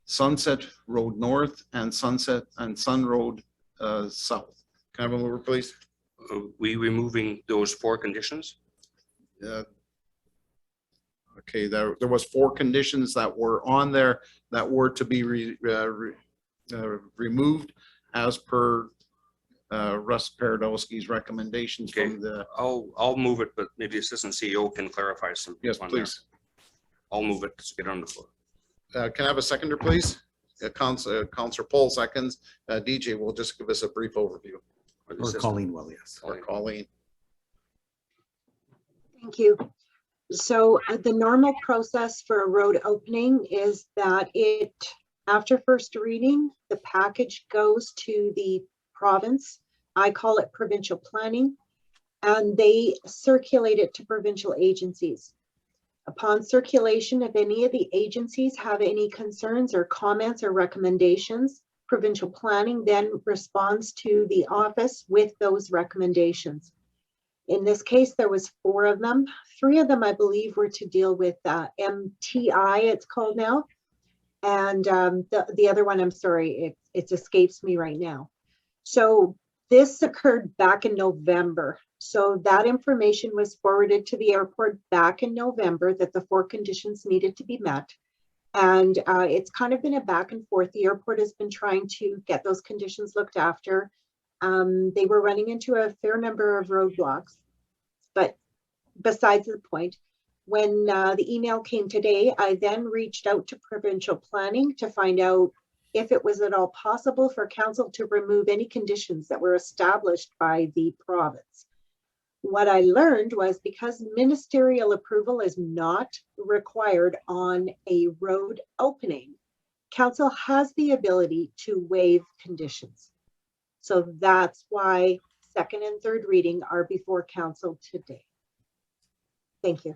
Sunset Road North, and Sunset and Sun Road South. Can I have a mover, please? We removing those 4 conditions? Okay, there was 4 conditions that were on there that were to be removed as per Russ Paradowski's recommendations Okay. from the. I'll move it, but maybe Assistant CEO can clarify some. Yes, on there. please. I'll move it to get on the floor. Can I have a seconder, please? Councillor Paul seconds. DJ will just give us a brief overview. Or the Or assistant. Colleen will, yes. Or Colleen. Thank you. So the normal process for a road opening is that after first reading, the package goes to the province. I call it provincial planning, and they circulate it to provincial agencies. Upon circulation, if any of the agencies have any concerns or comments or recommendations, provincial planning then responds to the office with those recommendations. In this case, there was 4 of them. 3 of them, I believe, were to deal with MTI, it's called now. And the other one, I'm sorry, it escapes me right now. So this occurred back in November. So that information was forwarded to the airport back in November that the 4 conditions needed to be met. And it's kind of been a back and forth. The airport has been trying to get those conditions looked after. They were running into a fair number of roadblocks, but besides the point, when the email came today, I then reached out to provincial planning to find out if it was at all possible for council to remove any conditions that were established by the province. What I learned was because ministerial approval is not required on a road opening, council has the ability to waive conditions. So that's why 2nd and 3rd reading are before council today. Thank you.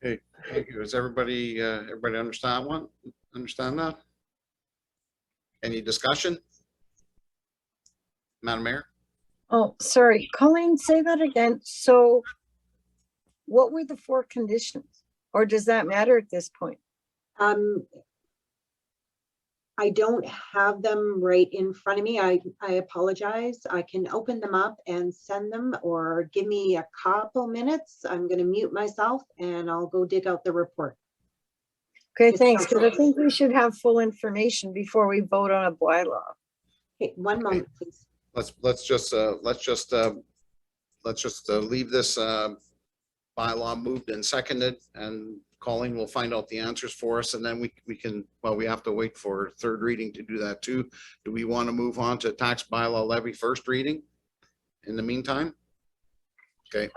Okay, thank you. Does everybody understand that? Any discussion? Madam Mayor? Oh, sorry, Colleen, say that again. So what were the 4 conditions? Or does that matter at this point? I don't have them right in front of me. I apologize. I can open them up and send them, or give me a couple minutes. I'm going to mute myself and I'll go dig out the report. Okay, thanks, because I think we should have full information before we vote on a bylaw. Okay, one moment, please. Let's just leave this bylaw moved and seconded, and Colleen will find out the answers for us, and then we can, well, we have to wait for 3rd reading to do that too. Do we want to move on to tax bylaw levy 1st reading in the meantime? Okay.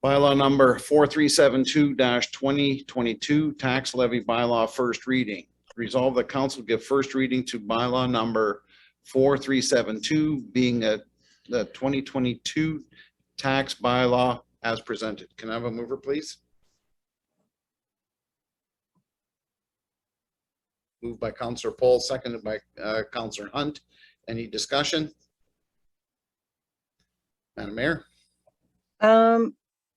Bylaw number 4372-2022, tax levy bylaw 1st reading. Resolve the council give 1st reading to bylaw number 4372 being the 2022 tax bylaw as presented. Can I have a mover, please? Moved by Councillor Paul, seconded by Councillor Hunt. Any discussion? Madam Mayor?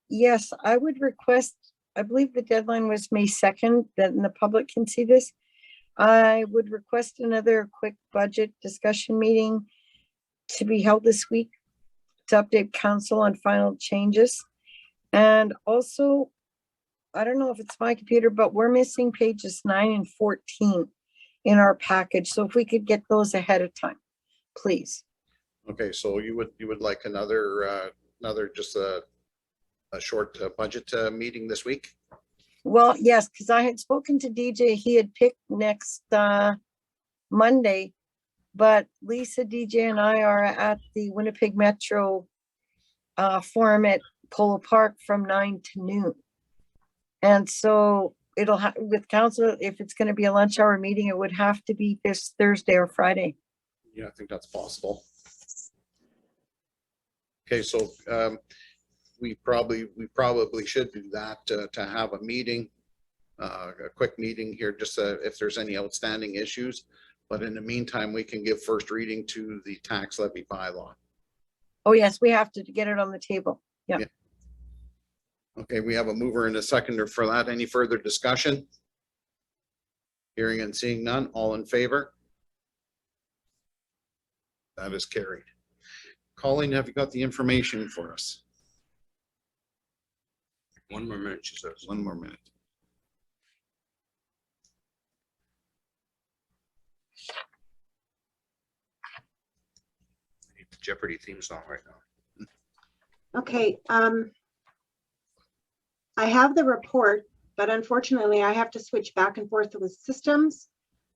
Yes, I would request, I believe the deadline was May 2nd, that the public can see this. I would request another quick budget discussion meeting to be held this week to update council on final changes. And also, I don't know if it's my computer, but we're missing pages 9 and 14 in our package. So if we could get those ahead of time, please. Okay, so you would like another just a short budget meeting this week? Well, yes, because I had spoken to DJ. He had picked next Monday, but Lisa, DJ, and I are at the Winnipeg Metro Forum at Polo Park from 9 to noon. And so it'll have, with council, if it's going to be a lunch hour meeting, it would have to be this Thursday or Friday. Yeah, I think that's possible. Okay, so we probably should do that to have a meeting, a quick meeting here, just if there's any outstanding issues. But in the meantime, we can give first reading to the tax levy bylaw. Oh, yes, we have to get it on the table. Yeah. Yeah. Okay, we have a mover and a seconder for that. Any further discussion? Hearing and seeing none, all in favor? That is carried. Colleen, have you got the information for us? 1 more minute, she says. 1 more minute. I need the Jeopardy theme song right now. Okay, I have the report, but unfortunately I have to switch back and forth with systems.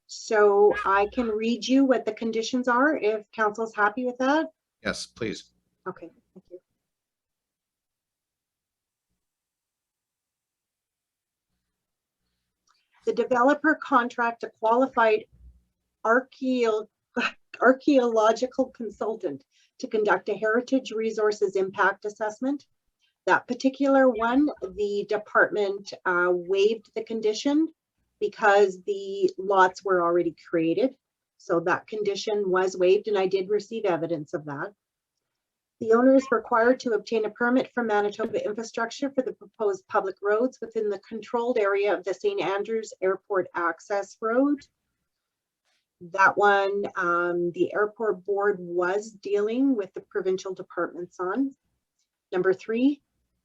So I can read you what the conditions are if council's happy with that. Yes, please. Okay, thank you. The developer contract a qualified archaeological consultant to conduct a heritage resources impact assessment. That particular one, the department waived the condition because the lots were already created. So that condition was waived, and I did receive evidence of that. The owner is required to obtain a permit from Manitoba Infrastructure for the proposed public roads within the controlled area of the St. Andrews Airport Access Road. That one, the airport board was dealing with the provincial departments on. Number 3,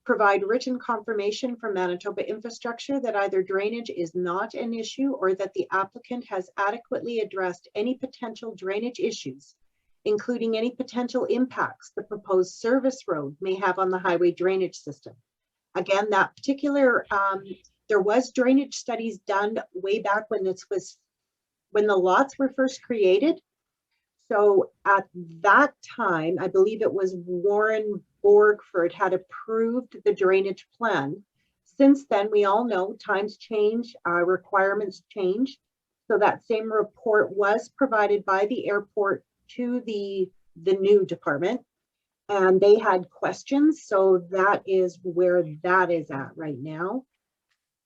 provide written confirmation from Manitoba Infrastructure that either drainage is not an issue or that the applicant has adequately addressed any potential drainage issues, including any potential impacts the proposed service road may have on the highway drainage system. Again, that particular, there was drainage studies done way back when when the lots were first created. So at that time, I believe it was Warren Borgford had approved the drainage plan. Since then, we all know times change, requirements change. So that same report was provided by the airport to the new department, and they had questions. So that is where that is at right now.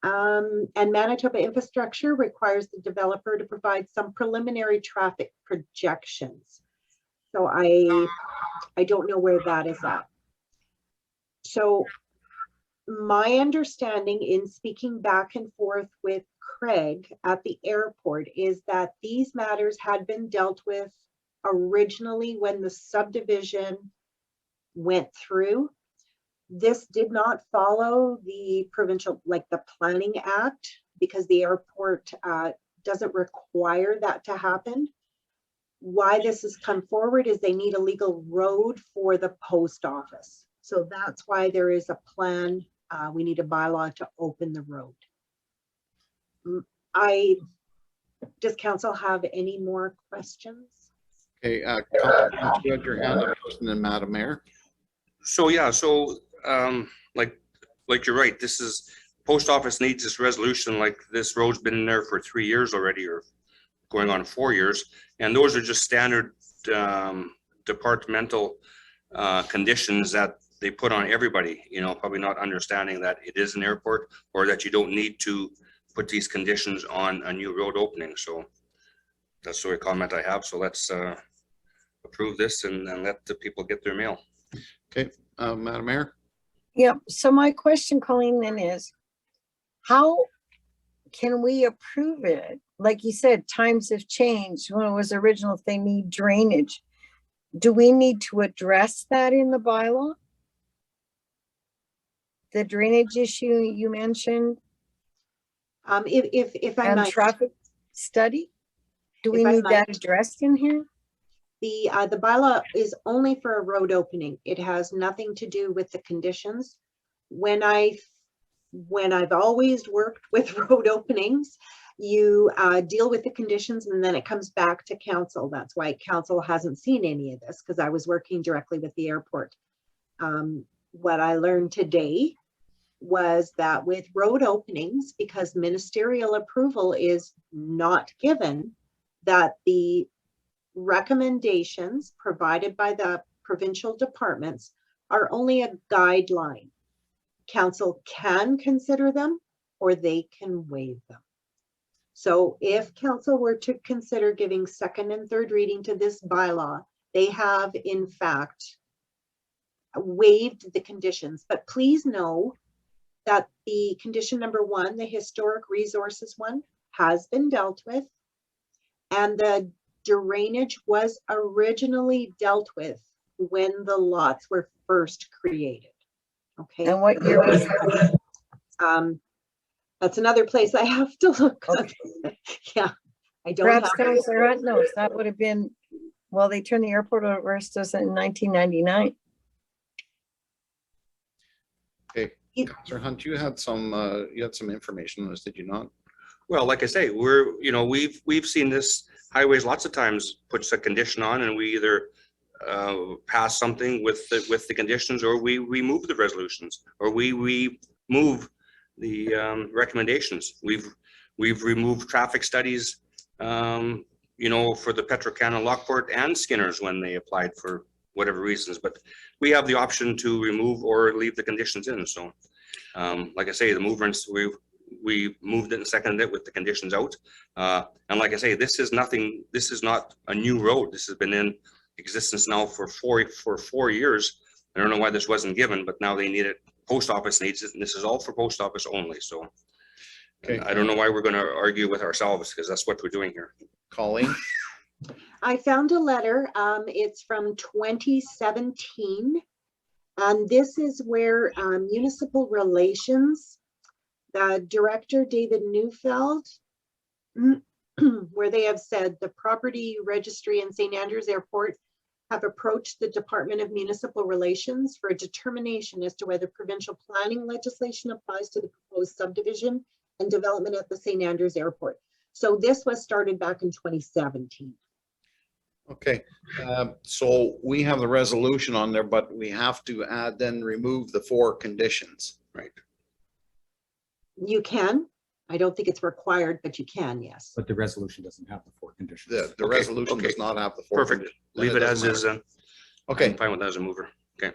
And Manitoba Infrastructure requires the developer to provide some preliminary traffic projections. So I don't know where that is at. So my understanding in speaking back and forth with Craig at the airport is that these matters had been dealt with originally when the subdivision went through. This did not follow the provincial, like the Planning Act, because the airport doesn't require that to happen. Why this has come forward is they need a legal road for the post office. So that's why there is a plan. We need a bylaw to open the road. Does council have any more questions? Okay, Colin, you had your hand up first, and then Madam Mayor. So, yeah, so like you're right, this is, post office needs this resolution, like this road's been in there for 3 years already, or going on 4 years. And those are just standard departmental conditions that they put on everybody, you know, probably not understanding that it is an airport, or that you don't need to put these conditions on a new road opening. So that's the only comment I have. So let's approve this and let the people get their mail. Okay, Madam Mayor. Yeah, so my question, Colleen, then is, how can we approve it? Like you said, times have changed. When it was original, if they need drainage, do we need to address that in the bylaw? The drainage issue you mentioned? If I And might, traffic study? Do we If I need that might. addressed in here? the bylaw is only for a road opening. It has nothing to do with the conditions. When I've always worked with road openings, you deal with the conditions and then it comes back to council. That's why council hasn't seen any of this, because I was working directly with the airport. What I learned today was that with road openings, because ministerial approval is not given, that the recommendations provided by the provincial departments are only a guideline. Council can consider them or they can waive them. So if council were to consider giving second and third reading to this bylaw, they have in fact waived the conditions. But please know that the condition number 1, the historic resources one, has been dealt with. And the drainage was originally dealt with when the lots were first created. Okay. And what year was that? That's another place I have to look. Okay. Yeah, I don't Perhaps have. Councillor Hunt knows. That would have been, well, they turned the airport over to us in 1999. Okay, Councillor Hunt, you had some information on this, did you not? Well, like I say, we've seen this highways lots of times puts a condition on, and we either pass something with the conditions, or we remove the resolutions, or we remove the recommendations. We've removed traffic studies, for the Petrocana, Lockport, and Skinner's when they applied for whatever reasons. But we have the option to remove or leave the conditions in. So, like I say, the movements we moved it and seconded it with the conditions out. And like I say, this is nothing. This is not a new road. This has been in existence now for 4 years. I don't know why this wasn't given, but now they need it. Post office needs it, and this is all for post office only. So Okay. I don't know why we're going to argue with ourselves, because that's what we're doing here. Colleen? I found a letter. It's from 2017. And this is where municipal relations, the director, David Neufeld, where they have said the property registry in St. Andrews Airport have approached the Department of Municipal Relations for a determination as to whether provincial planning legislation applies to the proposed subdivision and development at the St. Andrews Airport. So this was started back in 2017. Okay, so we have the resolution on there, but we have to remove the 4 conditions, right? You can. I don't think it's required, but you can, yes. But the resolution doesn't have the 4 conditions. The Okay, resolution okay. does not have the 4 Perfect. conditions. Leave it as is. Then. Okay, I'm fine with that as a mover. Okay.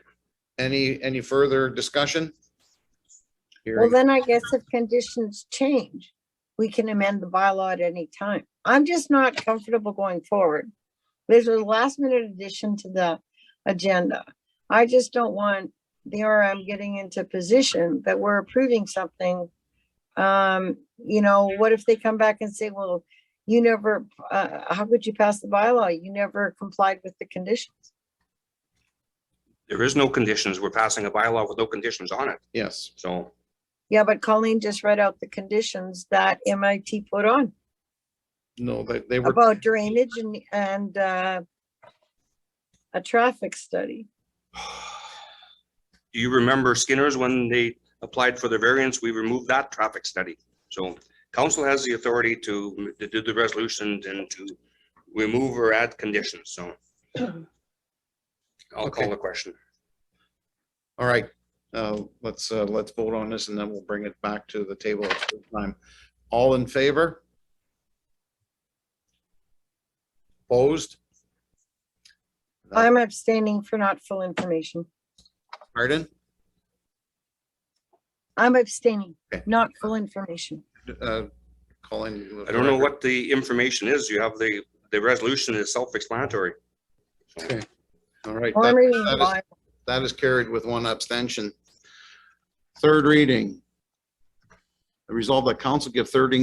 any further discussion? Well, Hearing, then I guess if conditions change, we can amend the bylaw at any time. I'm just not comfortable going forward. There's a last minute addition to the agenda. I just don't want the RM getting into position that we're approving something. What if they come back and say, well, you never, how could you pass the bylaw? You never complied with the conditions. There is no conditions. We're passing a bylaw with no conditions on it. yes, So Yeah, but Colleen just read out the conditions that MIT put on no, they were, about drainage and a traffic study. do you remember Skinner's when they applied for the variance? We removed that traffic study. So council has the authority to do the resolutions and to remove or add conditions. So I'll Okay. call the question. all right. Let's vote on this and then we'll bring it back to the table at the time. All in favor? Opposed? I'm abstaining for not full information. Pardon? I'm abstaining, Okay. not full information. Colleen? I don't know what the information is. You have the resolution is self-explanatory. Okay. All right. Well, I'm reading the that is- Bible. That is carried with 1 abstention. Third reading. The resolve that council give third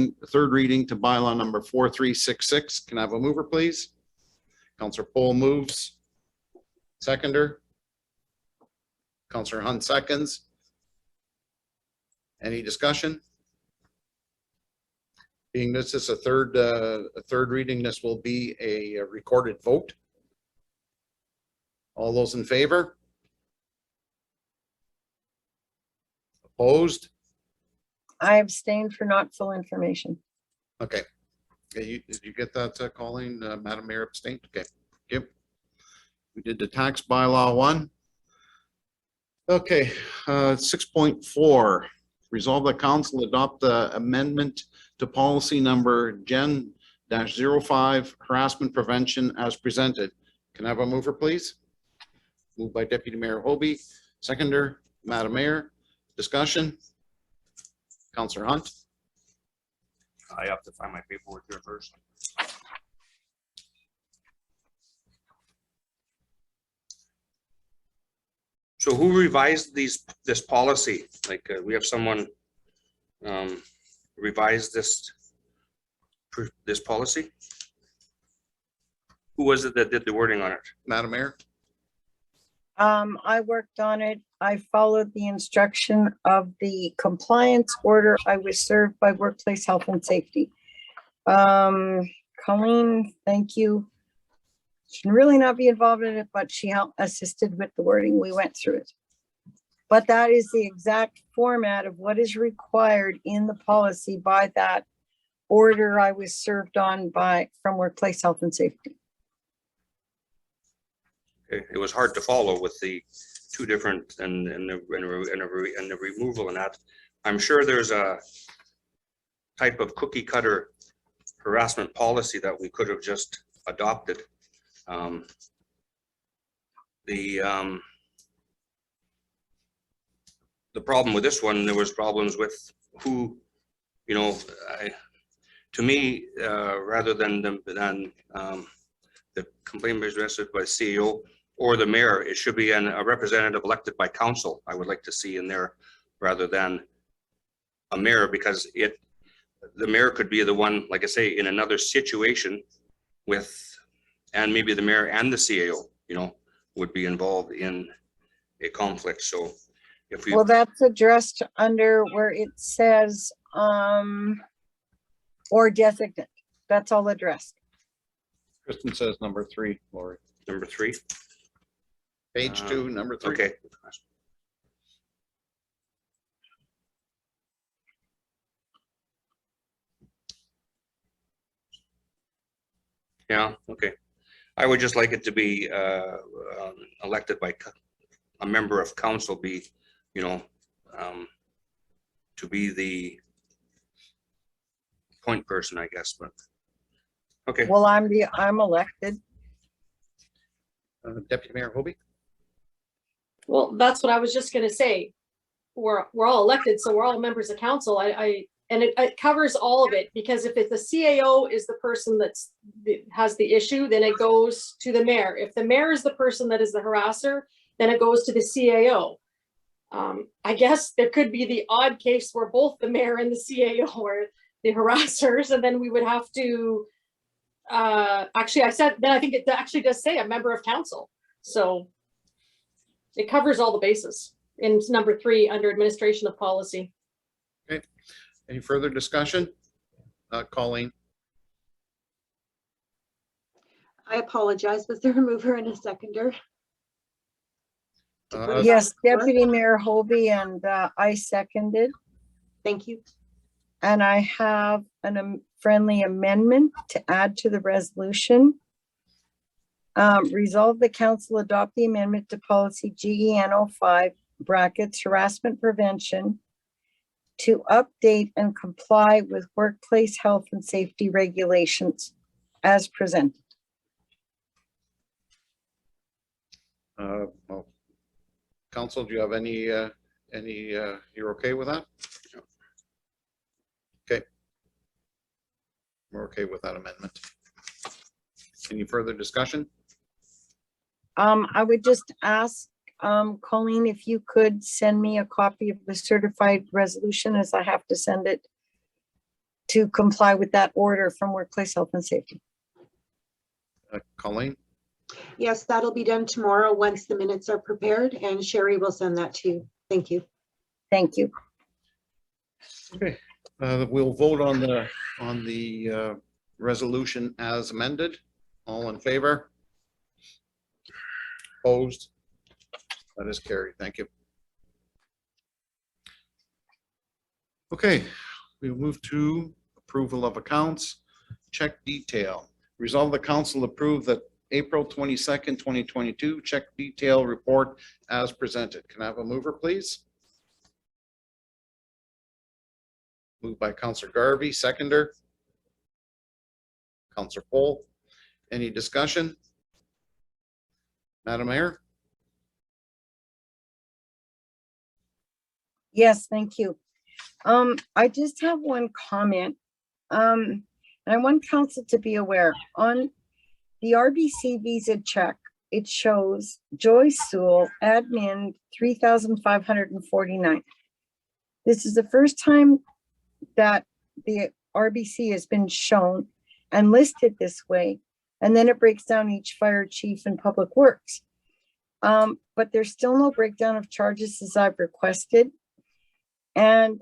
reading to bylaw number 4366. Can I have a mover, please? Councillor Pohl moves. Seconder. Councillor Hunt seconds. Any discussion? Being this is a third reading, this will be a recorded vote. All those in favor? Opposed? I abstain for not full information. Okay. Did you get that, Colleen? Madam Mayor abstained? Okay. Yep. We did the tax bylaw 1. Okay, 6.4. Resolve that council adopt the amendment to policy number Gen-05 harassment prevention as presented. Can I have a mover, please? Moved by Deputy Mayor Hobie. Seconder, Madam Mayor. Discussion? Councillor Hunt? I have to find my paperwork here first. So who revised this policy? Like, we have someone revise this policy? Who was it that did the wording on it? Madam Mayor? I worked on it. I followed the instruction of the compliance order. I was served by Workplace Health and Safety. Colleen, thank you. She can really not be involved in it, but she helped assisted with the wording. We went through it. But that is the exact format of what is required in the policy by that order I was served on from Workplace Health and Safety. It was hard to follow with the two different and the removal and that. I'm sure there's a type of cookie cutter harassment policy that we could have just adopted. The problem with this one, there was problems with who, you know, to me, rather than the complaint was addressed by CEO or the mayor, it should be a representative elected by council. I would like to see in there rather than a mayor, because the mayor could be the one, like I say, in another situation with, and maybe the mayor and the CAO, you know, would be involved in a conflict. So if we, Well, that's addressed under where it says, or designate. That's all addressed. Kristen says number 3, Lori. number 3. Page 2, number 3. Okay. Yeah, okay. I would just like it to be elected by a member of council, be, you know, to be the point person, I guess, but okay. Well, I'm elected. Deputy Mayor Hobie? Well, that's what I was just gonna say. We're all elected, so we're all members of council. And it covers all of it, because if it's the CAO is the person that has the issue, then it goes to the mayor. If the mayor is the person that is the harasser, then it goes to the CAO. I guess there could be the odd case where both the mayor and the CAO are the harassers, and then we would have to, actually I think it actually does say a member of council. So it covers all the bases in number 3 under administration of policy. Okay. Any further discussion? Colleen? I apologize. Was there a mover and a seconder? Yes, Deputy Mayor Hobie, and I seconded. Thank you. And I have a friendly amendment to add to the resolution. Resolve the council adopt the amendment to policy GEN 05 brackets harassment prevention to update and comply with workplace health and safety regulations as presented. Well, council, do you have any, you're okay with that? Okay. We're okay with that amendment. Any further discussion? I would just ask, Colleen, if you could send me a copy of the certified resolution, as I have to send it to comply with that order from Workplace Health and Safety. Colleen? Yes, that'll be done tomorrow once the minutes are prepared, and Sherry will send that to you. Thank you. Thank you. Okay. We'll vote on the resolution as amended. All in favor? Opposed? That is carried. Thank you. Okay, we move to approval of accounts. Check detail. Resolve the council approve that April 22nd, 2022 check detail report as presented. Can I have a mover, please? Moved by Councillor Garvey, seconder. Councillor Pohl. Any discussion? Madam Mayor? Yes, thank you. I just have one comment. And I want council to be aware, on the RBC visa check, it shows Joy Sewell, admin, 3,549. This is the first time that the RBC has been shown and listed this way. And then it breaks down each fire chief and public works. But there's still no breakdown of charges as I've requested. And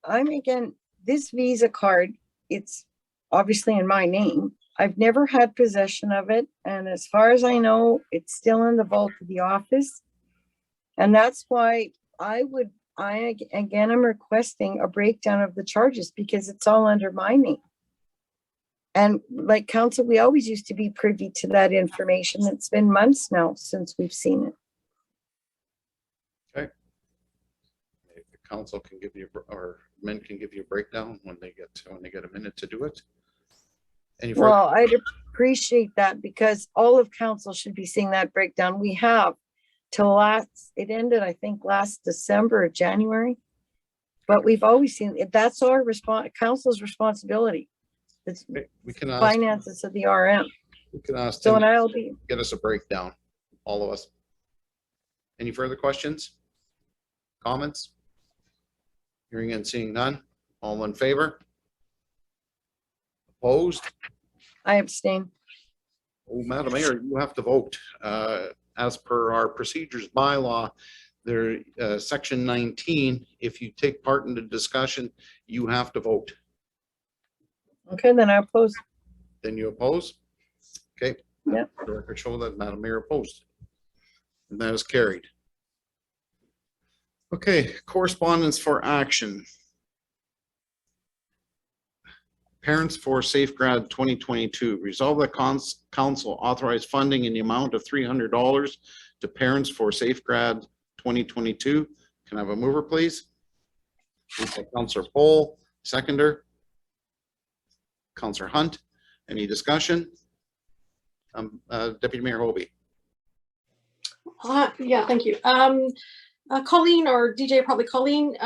again, this visa card, it's obviously in my name. I've never had possession of it. And as far as I know, it's still in the vault of the office. And that's why again, I'm requesting a breakdown of the charges because it's all under my name. And like council, we always used to be privy to that information. It's been months now since we've seen it. Okay. If the council can give you, or men can give you a breakdown when they get a minute to do it. Any further? Well, I'd appreciate that because all of council should be seeing that breakdown. We have till it ended, I think, last December or January. But we've always seen it. That's our council's responsibility. It's We can ask, finances of the RM. we can ask So, them and to get us a breakdown, all of us. Any further questions? Comments? Hearing and seeing none. All in favor? Opposed? I abstain. Oh, Madam Mayor, you have to vote. As per our procedures bylaw, there, section 19, if you take part in the discussion, you have to vote. Okay, then I oppose. Then you oppose? Okay. Yeah. The record show that Madam Mayor opposed. And that is carried. Okay, correspondence for action. Parents for Safegrad 2022. Resolve that council authorize funding in the amount of $300 to Parents for Safegrad 2022. Can I have a mover, please? Moved by Councillor Pohl, seconder. Councillor Hunt. Any discussion? Deputy Mayor Hobie. Yeah, thank you. Colleen or DJ, probably Colleen,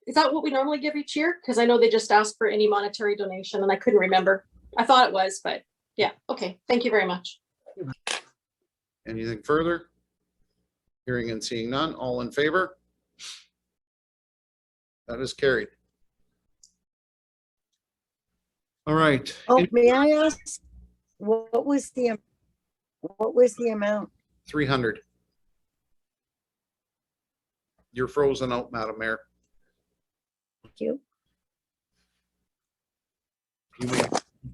is that what we normally give each year? Because I know they just asked for any monetary donation and I couldn't remember. I thought it was, but yeah, okay. Thank you very much. Anything further? Hearing and seeing none, all in favor? That is carried. All right. Oh, may I ask, what was the amount? 300. You're frozen out, Madam Mayor. Thank you. You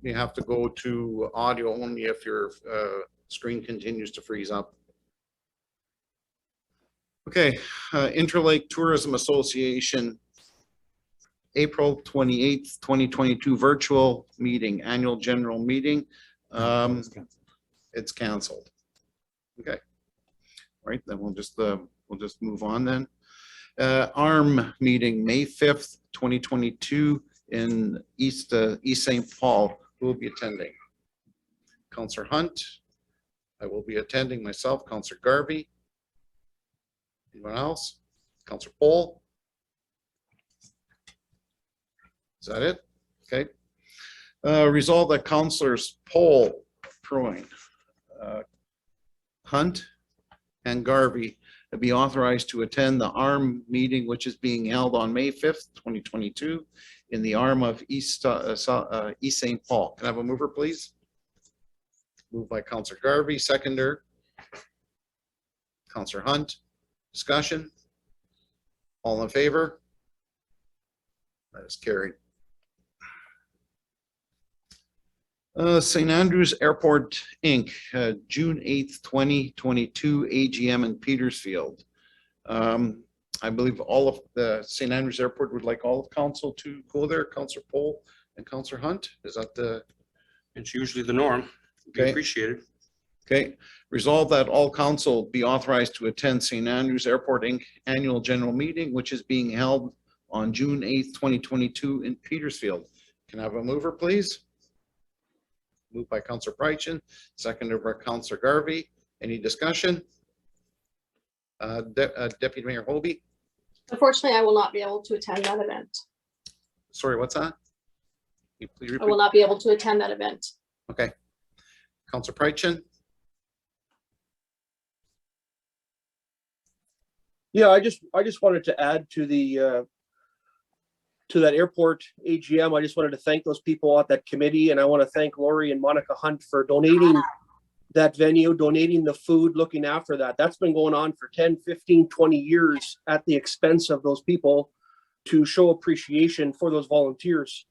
may have to go to audio only if your screen continues to freeze up. Okay, Interlake Tourism Association, April 28th, 2022 virtual meeting, annual general meeting. It's canceled. Okay. All right, then we'll just move on then. ARM meeting, May 5th, 2022 in East St. Paul. Who will be attending? Councillor Hunt. I will be attending myself. Councillor Garvey. Anyone else? Councillor Pohl. Is that it? Okay. Resolve that Councillors Pohl, Prychun, Hunt, and Garvey be authorized to attend the ARM meeting, which is being held on May 5th, 2022 in the ARM of East St. Paul. Can I have a mover, please? Moved by Councillor Garvey, seconder. Councillor Hunt. Discussion? All in favor? That is carried. St. Andrews Airport, Inc., June 8th, 2022 AGM in Petersfield. I believe all of the St. Andrews Airport would like all of council to go there. Councillor Pohl and Councillor Hunt. Is that the? It's usually the norm. Be Okay. appreciated. Okay. Resolve that all council be authorized to attend St. Andrews Airport, Inc. annual general meeting, which is being held on June 8th, 2022 in Petersfield. Can I have a mover, please? Moved by Councillor Prychun, seconded by Councillor Garvey. Any discussion? Deputy Mayor Hobie. Unfortunately, I will not be able to attend that event. Sorry, what's that? you please I repeat? will not be able to attend that event. Okay. Council Prychun? Yeah, I just wanted to add to the to that airport AGM. I just wanted to thank those people at that committee, and I want to thank Lori and Monica Hunt for donating that venue, donating the food, looking after that. That's been going on for 10, 15, 20 years at the expense of those people to show appreciation for those volunteers.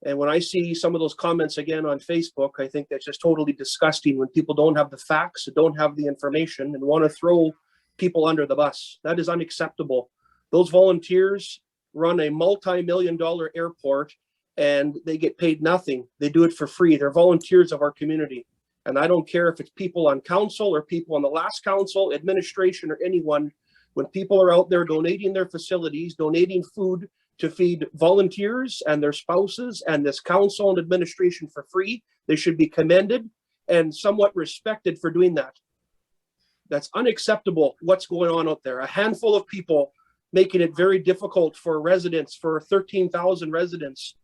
And when I see some of those comments again on Facebook, I think that's just totally disgusting when people don't have the facts, don't have the information, and want to throw people under the bus. That is unacceptable. Those volunteers run a multi-million-dollar airport and they get paid nothing. They do it for free. They're volunteers of our community. And I don't care if it's people on council or people on the last council, administration, or anyone. When people are out there donating their facilities, donating food to feed volunteers and their spouses and this council and administration for free, they should be commended and somewhat respected for doing that. That's unacceptable what's going on out there. A handful of people making it very difficult for residents, for 13,000 residents,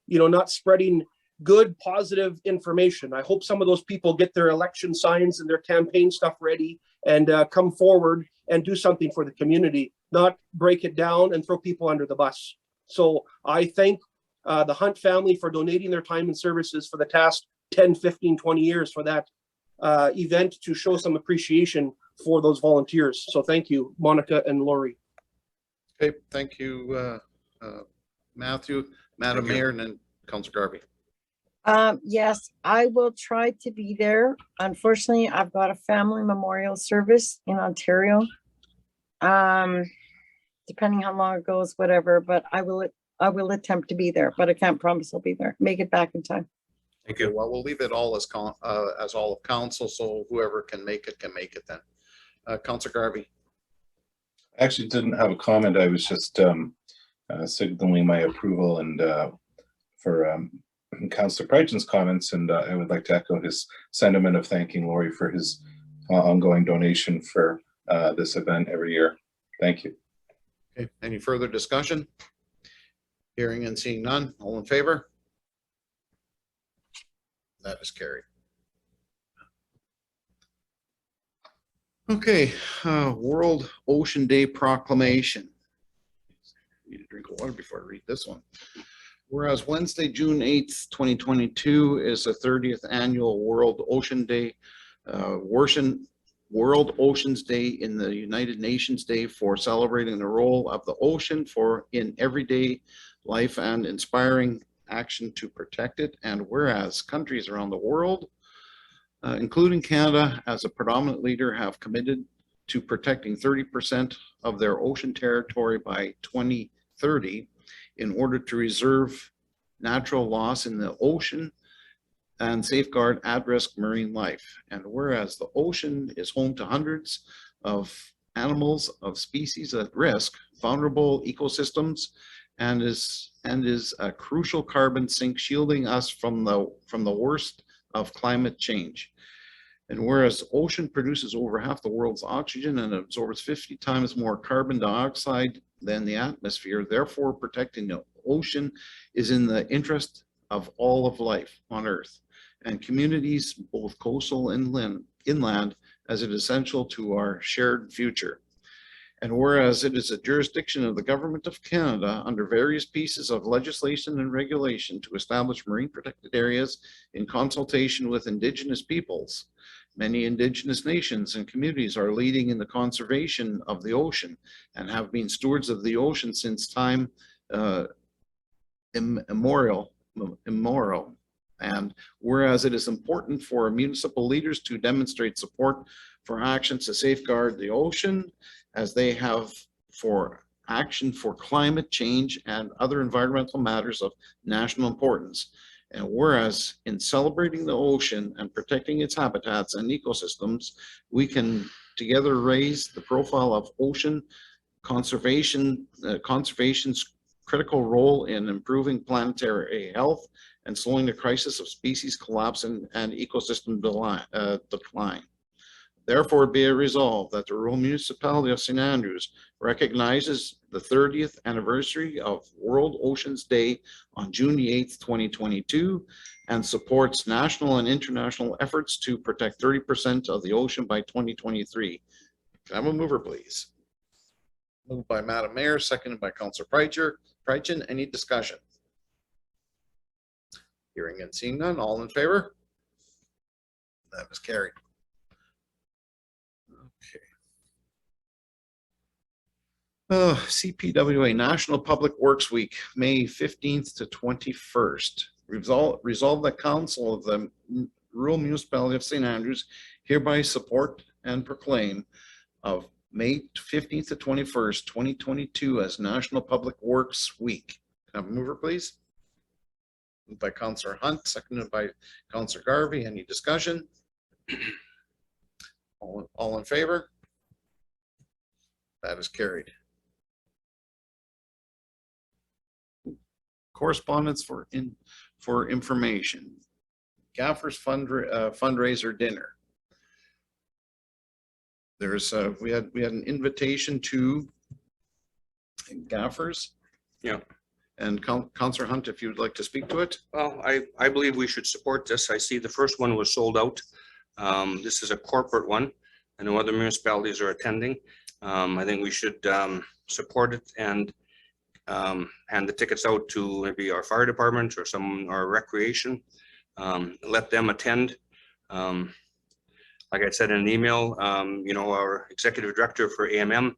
you know, not spreading good, positive information. I hope some of those people get their election signs and their campaign stuff ready and come forward and do something for the community, not break it down and throw people under the bus. So I thank the Hunt family for donating their time and services for the past 10, 15, 20 years for that event to show some appreciation for those volunteers. So thank you, Monica and Lori. Okay, thank you, Matthew, Madam Mayor, and then Councilor Garvey. Yes, I will try to be there. Unfortunately, I've got a family memorial service in Ontario. Depending how long it goes, whatever, but I will attempt to be there, but I can't promise I'll be there. Make it back in time. Thank you. Well, we'll leave it all as all of council, so whoever can make it then. Councilor Garvey. I actually didn't have a comment. I was just signaling my approval and for Councilor Prychun's comments, and I would like to echo his sentiment of thanking Lori for his ongoing donation for this event every year. Thank you. Okay, any further discussion? Hearing and seeing none, all in favor? That is carried. Okay, World Ocean Day Proclamation. Need a drink of water before I read this one. Whereas Wednesday, June 8th, 2022 is the 30th annual World Ocean Day, World Oceans Day in the United Nations Day for celebrating the role of the ocean in everyday life and inspiring action to protect it. And whereas countries around the world, including Canada as a predominant leader, have committed to protecting 30% of their ocean territory by 2030 in order to reserve natural loss in the ocean and safeguard at-risk marine life. And whereas the ocean is home to hundreds of animals of species at risk, vulnerable ecosystems, and is a crucial carbon sink shielding us from the worst of climate change. And whereas the ocean produces over half the world's oxygen and absorbs 50 times more carbon dioxide than the atmosphere, therefore protecting the ocean is in the interest of all of life on Earth and communities, both coastal and inland, as it is essential to our shared future. And whereas it is a jurisdiction of the Government of Canada under various pieces of legislation and regulation to establish marine protected areas in consultation with Indigenous peoples, many Indigenous nations and communities are leading in the conservation of the ocean and have been stewards of the ocean since time immemorial. And whereas it is important for municipal leaders to demonstrate support for actions to safeguard the ocean, as they have for action for climate change and other environmental matters of national importance. And whereas in celebrating the ocean and protecting its habitats and ecosystems, we can together raise the profile of ocean conservation, conservation's critical role in improving planetary health and slowing the crisis of species collapse and ecosystem decline. Therefore, be it resolved that the rural municipality of St. Andrews recognizes the 30th anniversary of World Oceans Day on June the 8th, 2022, and supports national and international efforts to protect 30% of the ocean by 2023. Can I have a mover, please? Moved by Madam Mayor, seconded by Councillor Prychun. Any discussion? Hearing and seeing none, all in favor? That is carried. Okay. CPWA National Public Works Week, May 15th to 21st. Resolve the Council of the Rural Municipality of St. Andrews hereby support and proclaim of May 15th to 21st, 2022 as National Public Works Week. Can I have a mover, please? Moved by Councillor Hunt, seconded by Councillor Garvey. Any discussion? All in favor? That is carried. Correspondence for information. Gaffer's fundraiser dinner. There's we had an invitation to Gaffer's. Yeah. And Councillor Hunt, if you'd like to speak to it. Well, I believe we should support this. I see the first one was sold out. This is a corporate one. I know other municipalities are attending. I think we should support it and hand the tickets out to maybe our fire department or our recreation. Let them attend. Like I said in an email, you know, our executive director for AMM,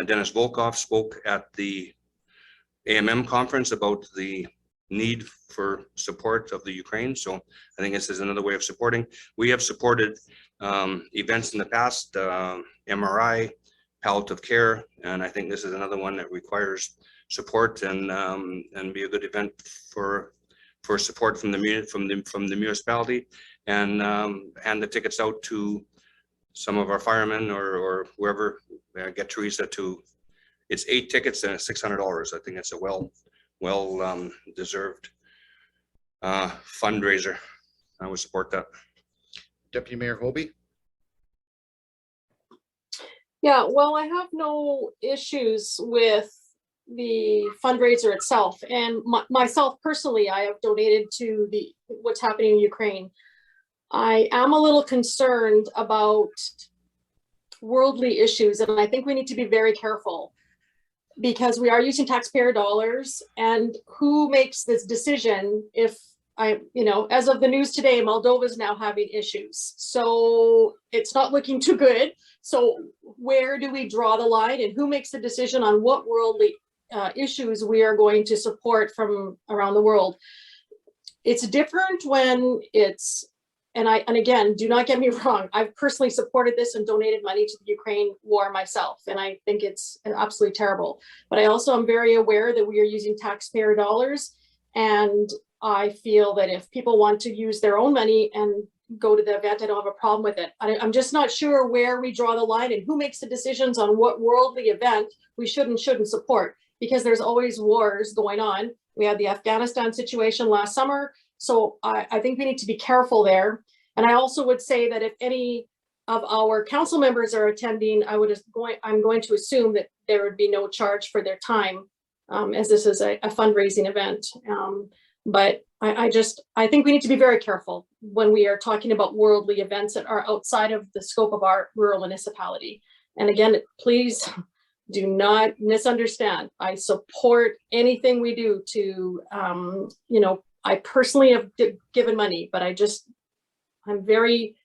Dennis Volkov, spoke at the AMM conference about the need for support of the Ukraine. So I think this is another way of supporting. We have supported events in the past, MRI, palliative care, and I think this is another one that requires support and be a good event for support from the municipality, and hand the tickets out to some of our firemen or whoever. Get Teresa to. It's 8 tickets and it's $600. I think it's a well deserved fundraiser. I would support that. Deputy Mayor Hobie. Yeah, well, I have no issues with the fundraiser itself, and myself personally, I have donated to what's happening in Ukraine. I am a little concerned about worldly issues, and I think we need to be very careful because we are using taxpayer dollars, and who makes this decision if as of the news today, Moldova is now having issues. So it's not looking too good. So where do we draw the line, and who makes the decision on what worldly issues we are going to support from around the world? It's different when it's, and again, do not get me wrong, I've personally supported this and donated money to the Ukraine war myself, and I think it's absolutely terrible. But I also am very aware that we are using taxpayer dollars, and I feel that if people want to use their own money and go to the event, I don't have a problem with it. I'm just not sure where we draw the line and who makes the decisions on what worldly event we should and shouldn't support, because there's always wars going on. We had the Afghanistan situation last summer. So I think we need to be careful there. And I also would say that if any of our council members are attending, I'm going to assume that there would be no charge for their time, as this is a fundraising event. But I think we need to be very careful when we are talking about worldly events that are outside of the scope of our rural municipality. And again, please do not misunderstand. I support anything we do to, I personally have given money, but I'm very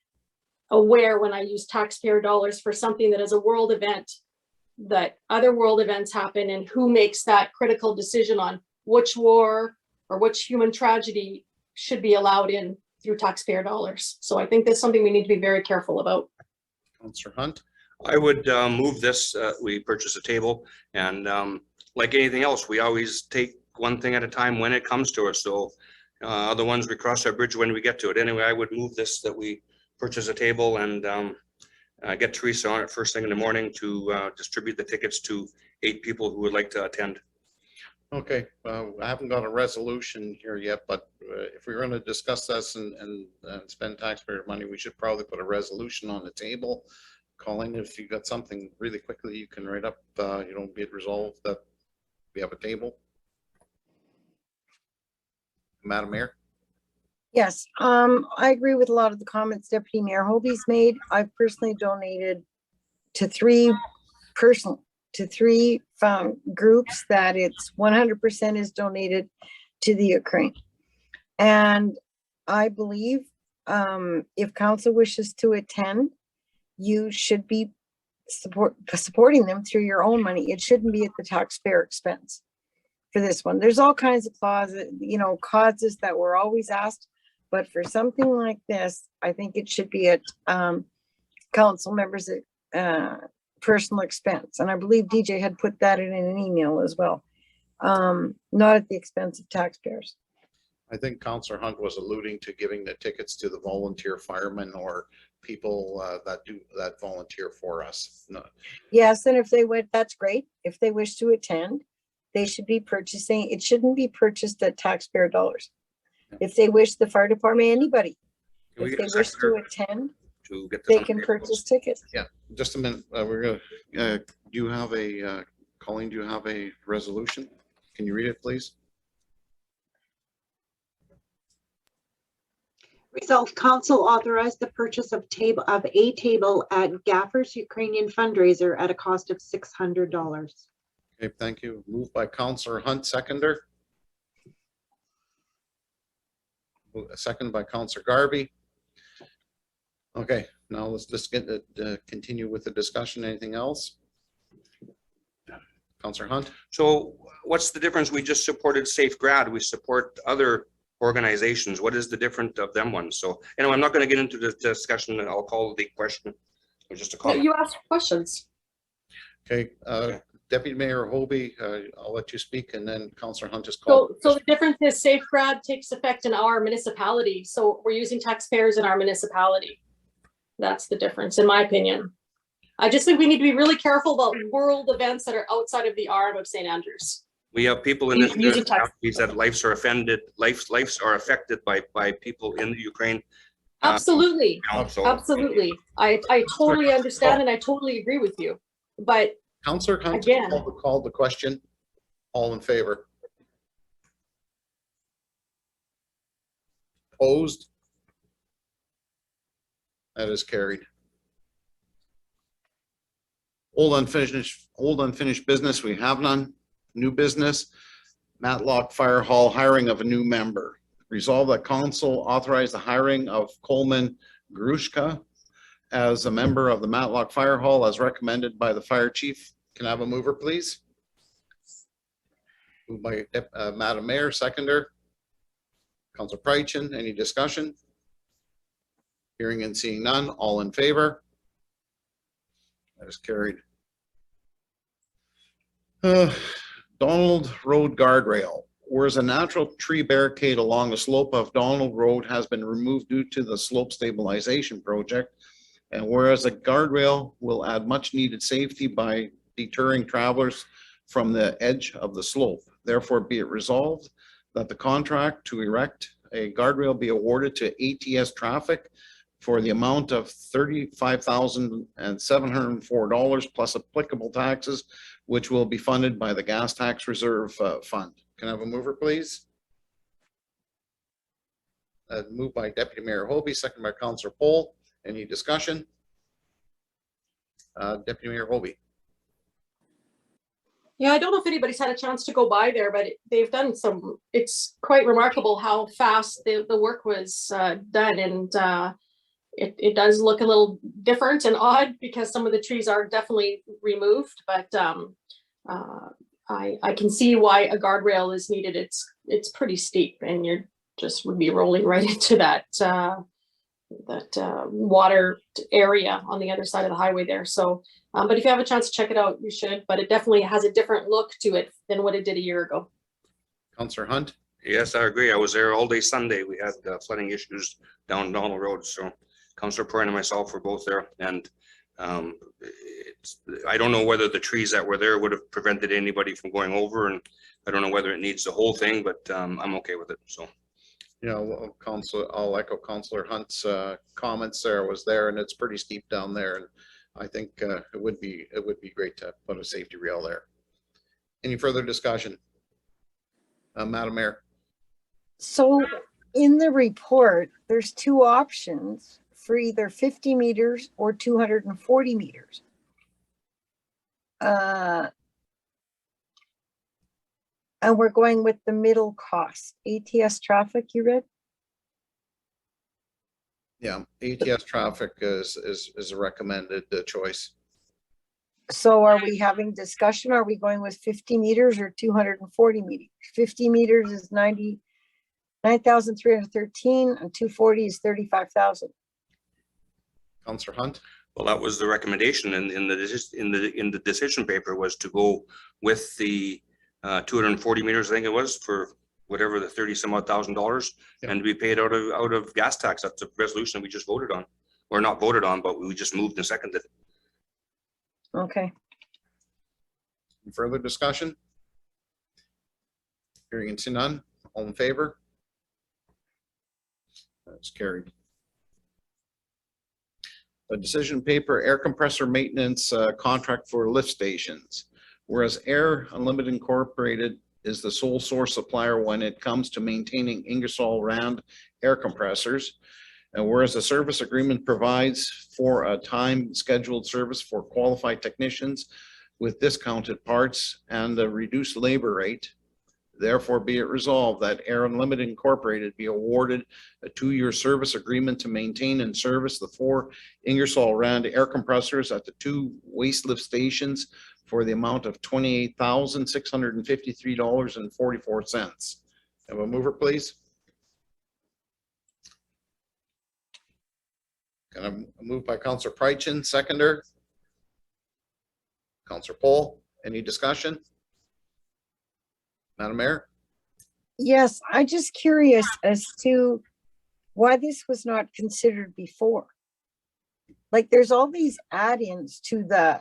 aware when I use taxpayer dollars for something that is a world event, that other world events happen, and who makes that critical decision on which war or which human tragedy should be allowed in through taxpayer dollars. So I think that's something we need to be very careful about. Councillor Hunt. I would move this. We purchase a table, and like anything else, we always take one thing at a time when it comes to us. So other ones, we cross our bridge when we get to it. Anyway, I would move this, that we purchase a table and get Teresa on it first thing in the morning to distribute the tickets to 8 people who would like to attend. Okay, I haven't got a resolution here yet, but if we're going to discuss this and spend taxpayer money, we should probably put a resolution on the table. Colleen, if you got something really quickly, you can write up, be it resolved that we have a table. Madam Mayor? Yes, I agree with a lot of the comments Deputy Mayor Hobie's made. I've personally donated to three groups that it's 100% is donated to the Ukraine. And I believe if council wishes to attend, you should be supporting them through your own money. It shouldn't be at the taxpayer expense for this one. There's all kinds of causes that were always asked, but for something like this, I think it should be at council members' personal expense. And I believe DJ had put that in an email as well, not at the expense of taxpayers. I think Councillor Hunt was alluding to giving the tickets to the volunteer firemen or people that volunteer for us. No. Yes, and if they would, that's great. If they wish to attend, they should be purchasing. It shouldn't be purchased at taxpayer dollars. If they wish, the fire department, anybody, if they wish to attend, they can purchase tickets. Yeah, just a minute. We're gonna. Do you have a Colleen? Do you have a resolution? Can you read it, please? Resolved, council authorized the purchase of a table at Gaffer's Ukrainian fundraiser at a cost of $600. Okay, thank you. Moved by Councillor Hunt, seconder. Second by Councillor Garvey. Okay, now let's continue with the discussion. Anything else? Councillor Hunt. So what's the difference? We just supported Safe Grad. We support other organizations. What is the difference of them ones? So anyway, I'm not going to get into the discussion. I'll call the question. Or just a call. You asked questions. Okay, Deputy Mayor Hobie, I'll let you speak, and then Councillor Hunt is called. So the difference is Safe Grad takes effect in our municipality. So we're using taxpayers in our municipality. That's the difference, in my opinion. I just think we need to be really careful about world events that are outside of the arm of St. Andrews. We have people in this Using country that lives are affected by people in the Ukraine. Absolutely, So absolutely. I totally understand and I totally agree with you. But Councillor Hunt again, called the question. All in favor? Opposed? That is carried. Old unfinished business, we have none. New business, Matlock Fire Hall hiring of a new member. Resolve that council authorize the hiring of Coleman Grushka as a member of the Matlock Fire Hall as recommended by the fire chief. Can I have a mover, please? Moved by Madam Mayor, seconder. Councilor Prychun, any discussion? Hearing and seeing none, all in favor? That is carried. Donald Road guardrail. Whereas a natural tree barricade along the slope of Donald Road has been removed due to the slope stabilization project, and whereas a guardrail will add much needed safety by deterring travelers from the edge of the slope. Therefore, be it resolved that the contract to erect a guardrail be awarded to ATS Traffic for the amount of $35,704 plus applicable taxes, which will be funded by the Gas Tax Reserve Fund. Can I have a mover, please? Moved by Deputy Mayor Hobie, second by Councillor Pohl. Any discussion? Deputy Mayor Hobie. yeah, I don't know if anybody's had a chance to go by there, but they've done some, it's quite remarkable how fast the work was done. And it does look a little different and odd because some of the trees are definitely removed, but I can see why a guardrail is needed. It's pretty steep and you're just would be rolling right into that water area on the other side of the highway there. So, but if you have a chance to check it out, you should, but it definitely has a different look to it than what it did a year ago. Councillor Hunt. yes, I agree. I was there all day Sunday. We had flooding issues down Donald Road. So Councillor Prychun and myself were both there, and I don't know whether the trees that were there would have prevented anybody from going over, and I don't know whether it needs the whole thing, but I'm okay with it, so. You know, I'll echo Councillor Hunt's comments there. Was there, and it's pretty steep down there, and I think it would be great to put a safety rail there. Any further discussion? Madam Mayor. So in the report, there's two options for either 50 meters or 240 meters. And we're going with the middle cost. ATS traffic, you read? Yeah, ATS traffic is a recommended choice. So are we having discussion? Are we going with 50 meters or 240 meters? 50 meters is 99,313 and 240 is 35,000. Councillor Hunt. Well, that was the recommendation in the decision paper, was to go with the 240 meters, I think it was, for whatever the 30 some odd $1,000, Yeah. and to be paid out of gas tax. That's a resolution we just voted on, or not voted on, but we just moved and seconded. Okay. Any further discussion? Hearing and seeing none, all in favor? That's carried. A decision paper, air compressor maintenance contract for lift stations. Whereas Air Unlimited Incorporated is the sole source supplier when it comes to maintaining Ingersoll Rand air compressors. And whereas the service agreement provides for a time scheduled service for qualified technicians with discounted parts and a reduced labor rate, therefore be it resolved that Air Unlimited Incorporated be awarded a 2-year service agreement to maintain and service the 4 Ingersoll Rand air compressors at the 2 waste lift stations for the amount of $28,653.44. Have a mover, please. Can I move by Councillor Prychun, seconder? Councillor Poll, any discussion? Madam Mayor? Yes, I'm just curious as to why this was not considered before. Like there's all these add-ins to the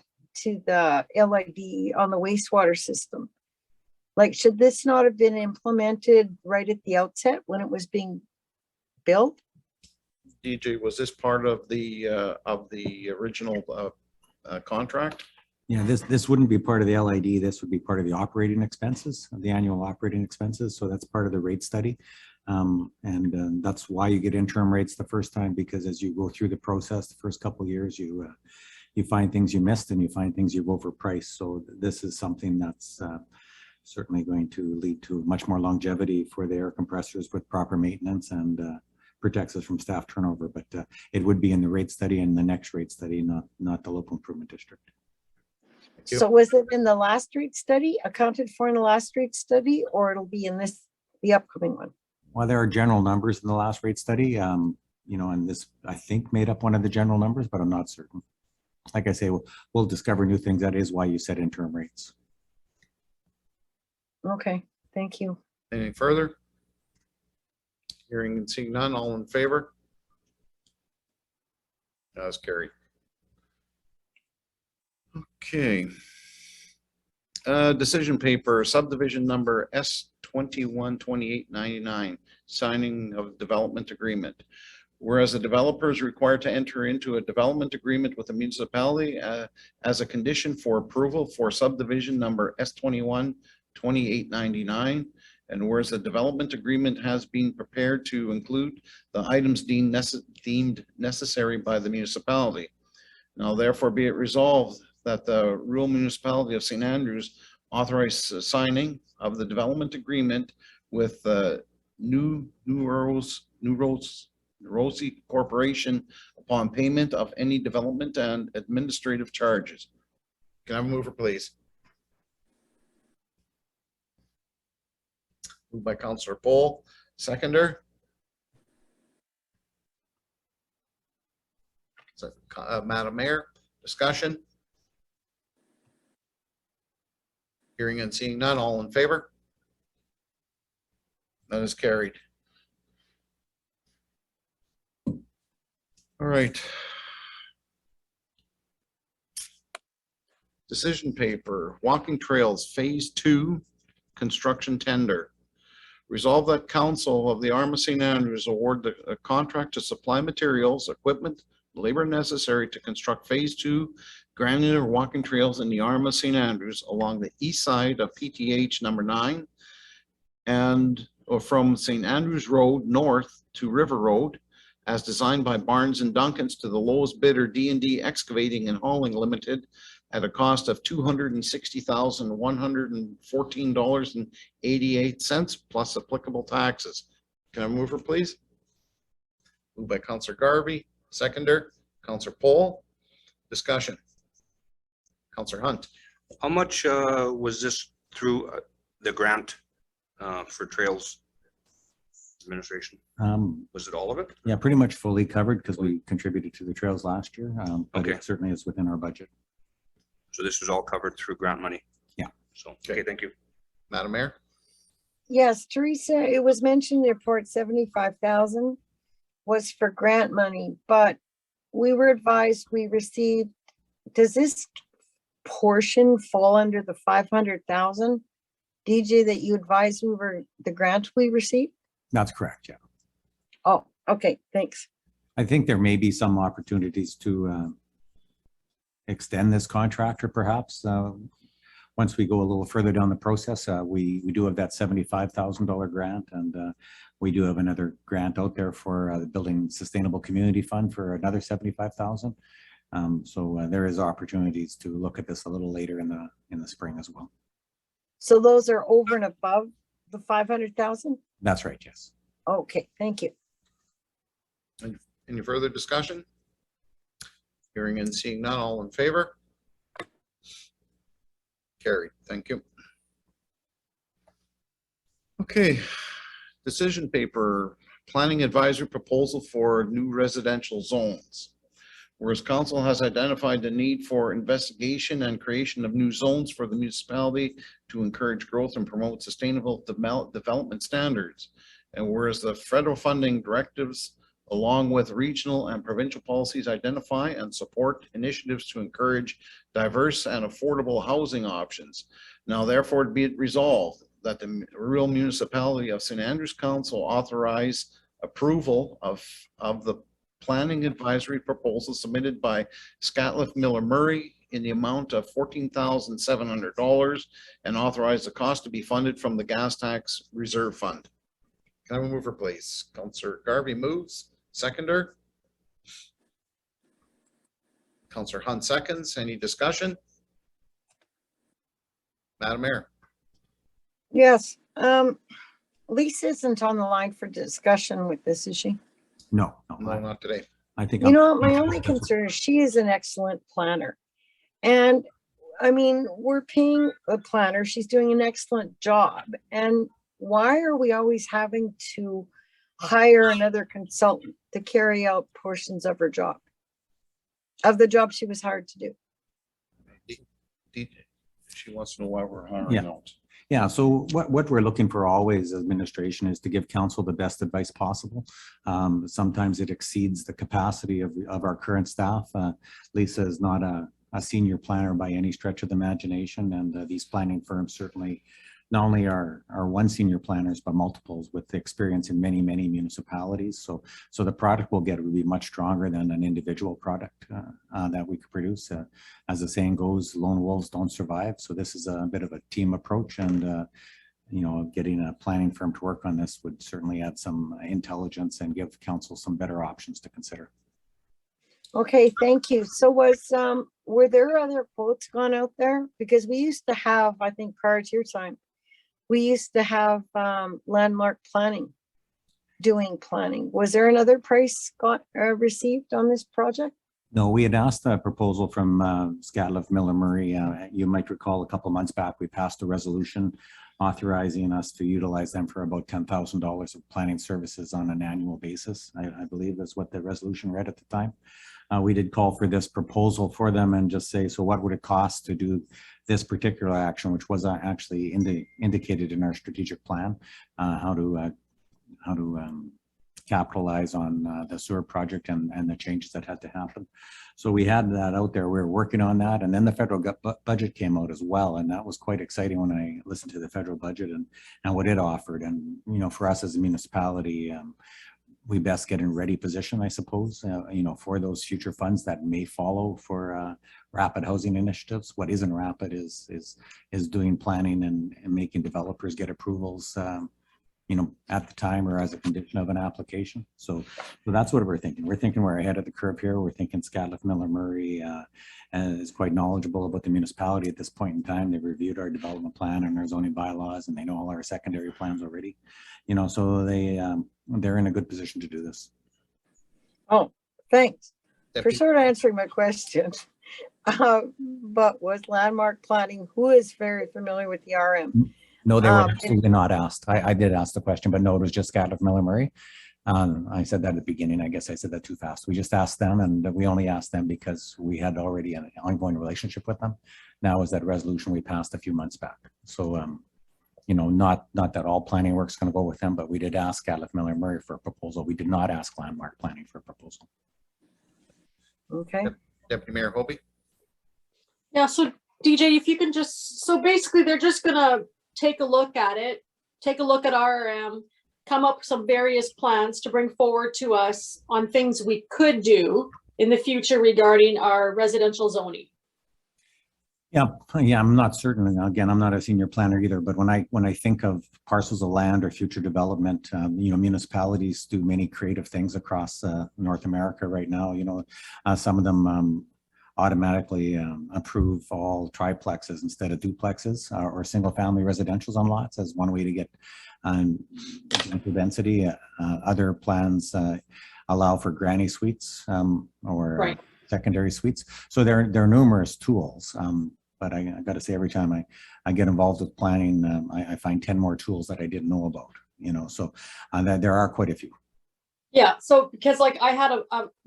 LID on the wastewater system. Like, should this not have been implemented right at the outset when it was being built? DJ, was this part of the original contract? Yeah, this wouldn't be part of the LID. This would be part of the operating expenses, the annual operating expenses. So that's part of the rate study. And that's why you get interim rates the first time, because as you go through the process, the first couple of years, you find things you missed and you find things you've overpriced. So this is something that's certainly going to lead to much more longevity for the air compressors with proper maintenance and protects us from staff turnover. But it would be in the rate study and the next rate study, not the local improvement district. So was it in the last rate study, accounted for in the last rate study, or it'll be in the upcoming one? Well, there are general numbers in the last rate study, and this, I think, made up one of the general numbers, but I'm not certain. Like I say, we'll discover new things. That is why you set interim rates. Okay, thank you. Any further? Hearing and seeing none, all in favor? That's carried. Okay. Decision paper, subdivision number S212899, signing of development agreement. Whereas the developer is required to enter into a development agreement with the municipality as a condition for approval for subdivision number S212899, and whereas the development agreement has been prepared to include the items deemed necessary by the municipality. Now therefore be it resolved that the rural municipality of St. Andrews authorize signing of the development agreement with New Rosie Corporation upon payment of any development and administrative charges. Can I have a mover, please? Moved by Councillor Poll, seconder. So, Madam Mayor, discussion? Hearing and seeing none, all in favor? That is carried. All right. Decision paper, walking trails, phase 2, construction tender. Resolve that council of the Arm of St. Andrews award a contract to supply materials, equipment, labor necessary to construct phase 2 granular walking trails in the Arm of St. Andrews along the east side of PTH number 9 and from St. Andrews Road north to River Road as designed by Barnes and Duncans to the lowest bidder D&D Excavating and Hauling Limited at a cost of $260,114.88 plus applicable taxes. Can I move her, please? Moved by Councillor Garvey, seconder, Councillor Poll. Discussion. Councillor Hunt. How much was this through the grant for Trails Administration? Was it all of it? Yeah, pretty much fully covered because we contributed to the trails last year, but Okay. it certainly is within our budget. So this was all covered through grant money? Yeah. So, okay, thank you. Madam Mayor. Yes, Teresa, it was mentioned in the report 75,000 was for grant money, but we were advised we received, does this portion fall under the 500,000? DJ, that you advised we were, the grant we received? That's correct, yeah. Oh, okay, thanks. I think there may be some opportunities to extend this contract or perhaps once we go a little further down the process. We do have that $75,000 grant, and we do have another grant out there for the Building Sustainable Community Fund for another $75,000. So there is opportunities to look at this a little later in the spring as well. So those are over and above the 500,000? That's right, yes. Okay, thank you. Any further discussion? Hearing and seeing none, all in favor? Carried. Thank you. Okay. Decision paper, planning advisory proposal for new residential zones. Whereas council has identified the need for investigation and creation of new zones for the municipality to encourage growth and promote sustainable development standards. And whereas the federal funding directives along with regional and provincial policies identify and support initiatives to encourage diverse and affordable housing options. Now therefore be it resolved that the rural municipality of St. Andrews Council authorize approval of the planning advisory proposal submitted by Scatliff Miller Murray in the amount of $14,700 and authorize the cost to be funded from the gas tax reserve fund. Can I have a mover, please? Councillor Garvey moves. Seconder. Councillor Hunt seconds. Any discussion? Madam Mayor. Yes, Lisa isn't on the line for discussion with this, is she? No, No, not today. I think You know, my only concern is she is an excellent planner. And I mean, we're paying a planner. She's doing an excellent job. And why are we always having to hire another consultant to carry out portions of her job, of the job she was hired to do? She wants to know why we're hiring Yeah. out. Yeah, so what we're looking for always as administration is to give council the best advice possible. Sometimes it exceeds the capacity of our current staff. Lisa is not a senior planner by any stretch of the imagination, and these planning firms certainly not only are one senior planners, but multiples with experience in many municipalities. So the product we'll get will be much stronger than an individual product that we could produce. As the saying goes, lone wolves don't survive. So this is a bit of a team approach, and you know, getting a planning firm to work on this would certainly add some intelligence and give council some better options to consider. Okay, thank you. So were there other quotes gone out there? Because we used to have, I think prior to your time, we used to have Landmark Planning doing planning. Was there another price received on this project? No, we had asked a proposal from Scatliff Miller Murray. You might recall a couple of months back, we passed a resolution authorizing us to utilize them for about $10,000 of planning services on an annual basis. I believe that's what the resolution read at the time. We did call for this proposal for them and just say, so what would it cost to do this particular action, which was actually indicated in our strategic plan, how to capitalize on the sewer project and the changes that had to happen. So we had that out there. We were working on that, and then the federal budget came out as well, and that was quite exciting when I listened to the federal budget and what it offered. And for us as a municipality, we best get in ready position, I suppose, for those future funds that may follow for rapid housing initiatives. What isn't rapid is doing planning and making developers get approvals, at the time or as a condition of an application. So that's what we're thinking. We're thinking we're ahead of the curve here. We're thinking Scotland Miller Murray is quite knowledgeable about the municipality at this point in time. They've reviewed our development plan and our zoning bylaws, and they know all our secondary plans already. So they're in a good position to do this. Oh, thanks for Deputy- sort of answering my question. But with landmark planning, who is very familiar with the RM? No, they were absolutely not asked. I did ask the question, but no, it was just Scotland Miller Murray. I said that at the beginning. I guess I said that too fast. We just asked them, and we only asked them because we had already an ongoing relationship with them. Now is that resolution we passed a few months back. So, not that all planning work is going to go with them, but we did ask Scotland Miller Murray for a proposal. We did not ask landmark planning for a proposal. Okay. Deputy Mayor Hoppe? Yeah, so DJ, if you can just, so basically they're just gonna take a look at it, take a look at RRM, come up with some various plans to bring forward to us on things we could do in the future regarding our residential zoning. Yeah, I'm not certain. Again, I'm not a senior planner either, but when I think of parcels of land or future development, municipalities do many creative things across North America right now. Some of them automatically approve all triplexes instead of duplexes or single family residentials on lots as one way to get density. Other plans allow for granny suites or Right. secondary suites. So there are numerous tools. But I got to say, every time I get involved with planning, I find 10 more tools that I didn't know about, so that there are quite a few. Yeah, so because like I had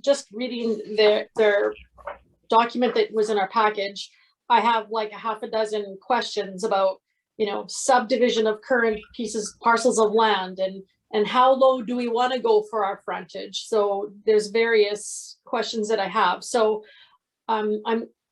just reading their document that was in our package, I have like a half a dozen questions about, subdivision of current parcels of land and how low do we want to go for our frontage? So there's various questions that I have. So I'm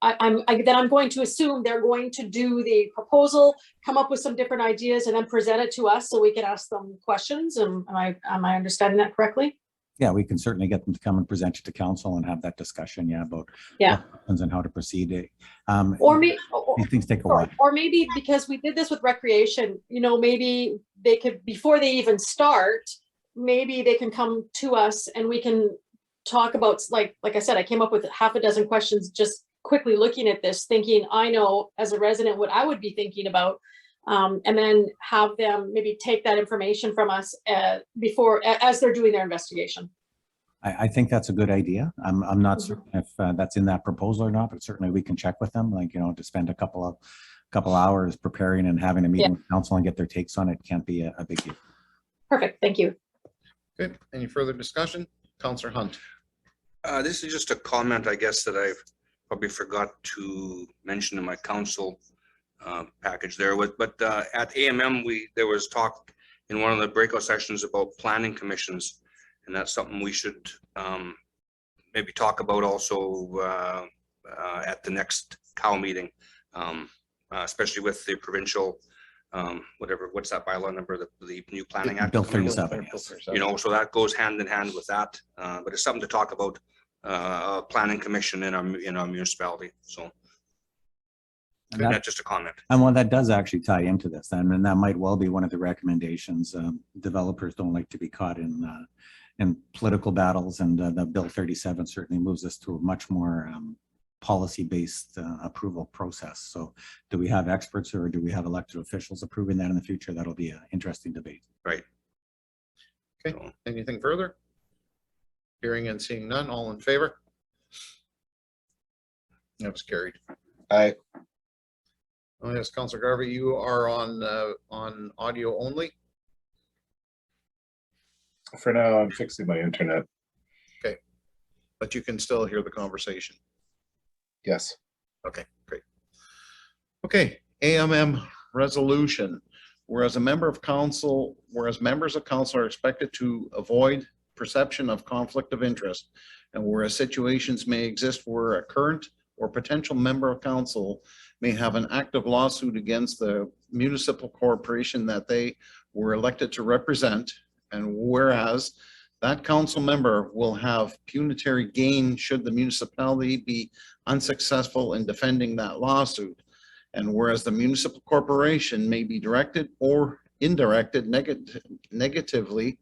going to assume they're going to do the proposal, come up with some different ideas and then present it to us so we can ask them questions. Am I understanding that correctly? Yeah, we can certainly get them to come and present it to council and have that discussion, about Yeah. what happens and how to proceed. Or these things take a while. or maybe because we did this with recreation, maybe they could, before they even start, maybe they can come to us and we can talk about, like I said, I came up with half a dozen questions just quickly looking at this, thinking I know as a resident what I would be thinking about, and then have them maybe take that information from us before, as they're doing their investigation. I think that's a good idea. I'm not certain if that's in that proposal or not, but certainly we can check with them, to spend a couple hours preparing and having a meeting with council and get their takes on it can't be a big deal. Perfect, thank you. Good. Any further discussion? Councillor Hunt? This is just a comment, I guess, that I've probably forgot to mention in my council package there. But at AMM, there was talk in one of the breakout sessions about planning commissions, and that's something we should maybe talk about also at the next COW meeting, especially with the provincial, what's that bylaw number, the new planning act? Bill 37. So that goes hand in hand with that, but it's something to talk about. Planning commission in our municipality. So that's just a comment. And that does actually tie into this, and that might well be one of the recommendations. Developers don't like to be caught in political battles, and the Bill 37 certainly moves us to a much more policy-based approval process. So do we have experts or do we have elected officials approving that in the future? That'll be an interesting debate. Right. Okay. Anything further? Hearing and seeing none, all in favor? That was carried. Aye. Oh yes, Councillor Garvey, you are on audio only. For now, I'm fixing my internet. Okay, but you can still hear the conversation. Yes. Okay, great. Okay, AMM resolution. Whereas members of council are expected to avoid perception of conflict of interest, and whereas situations may exist where a current or potential member of council may have an active lawsuit against the municipal corporation that they were elected to represent, and whereas that council member will have pecuniary gain should the municipality be unsuccessful in defending that lawsuit. And whereas the municipal corporation may be directed or indirected negatively,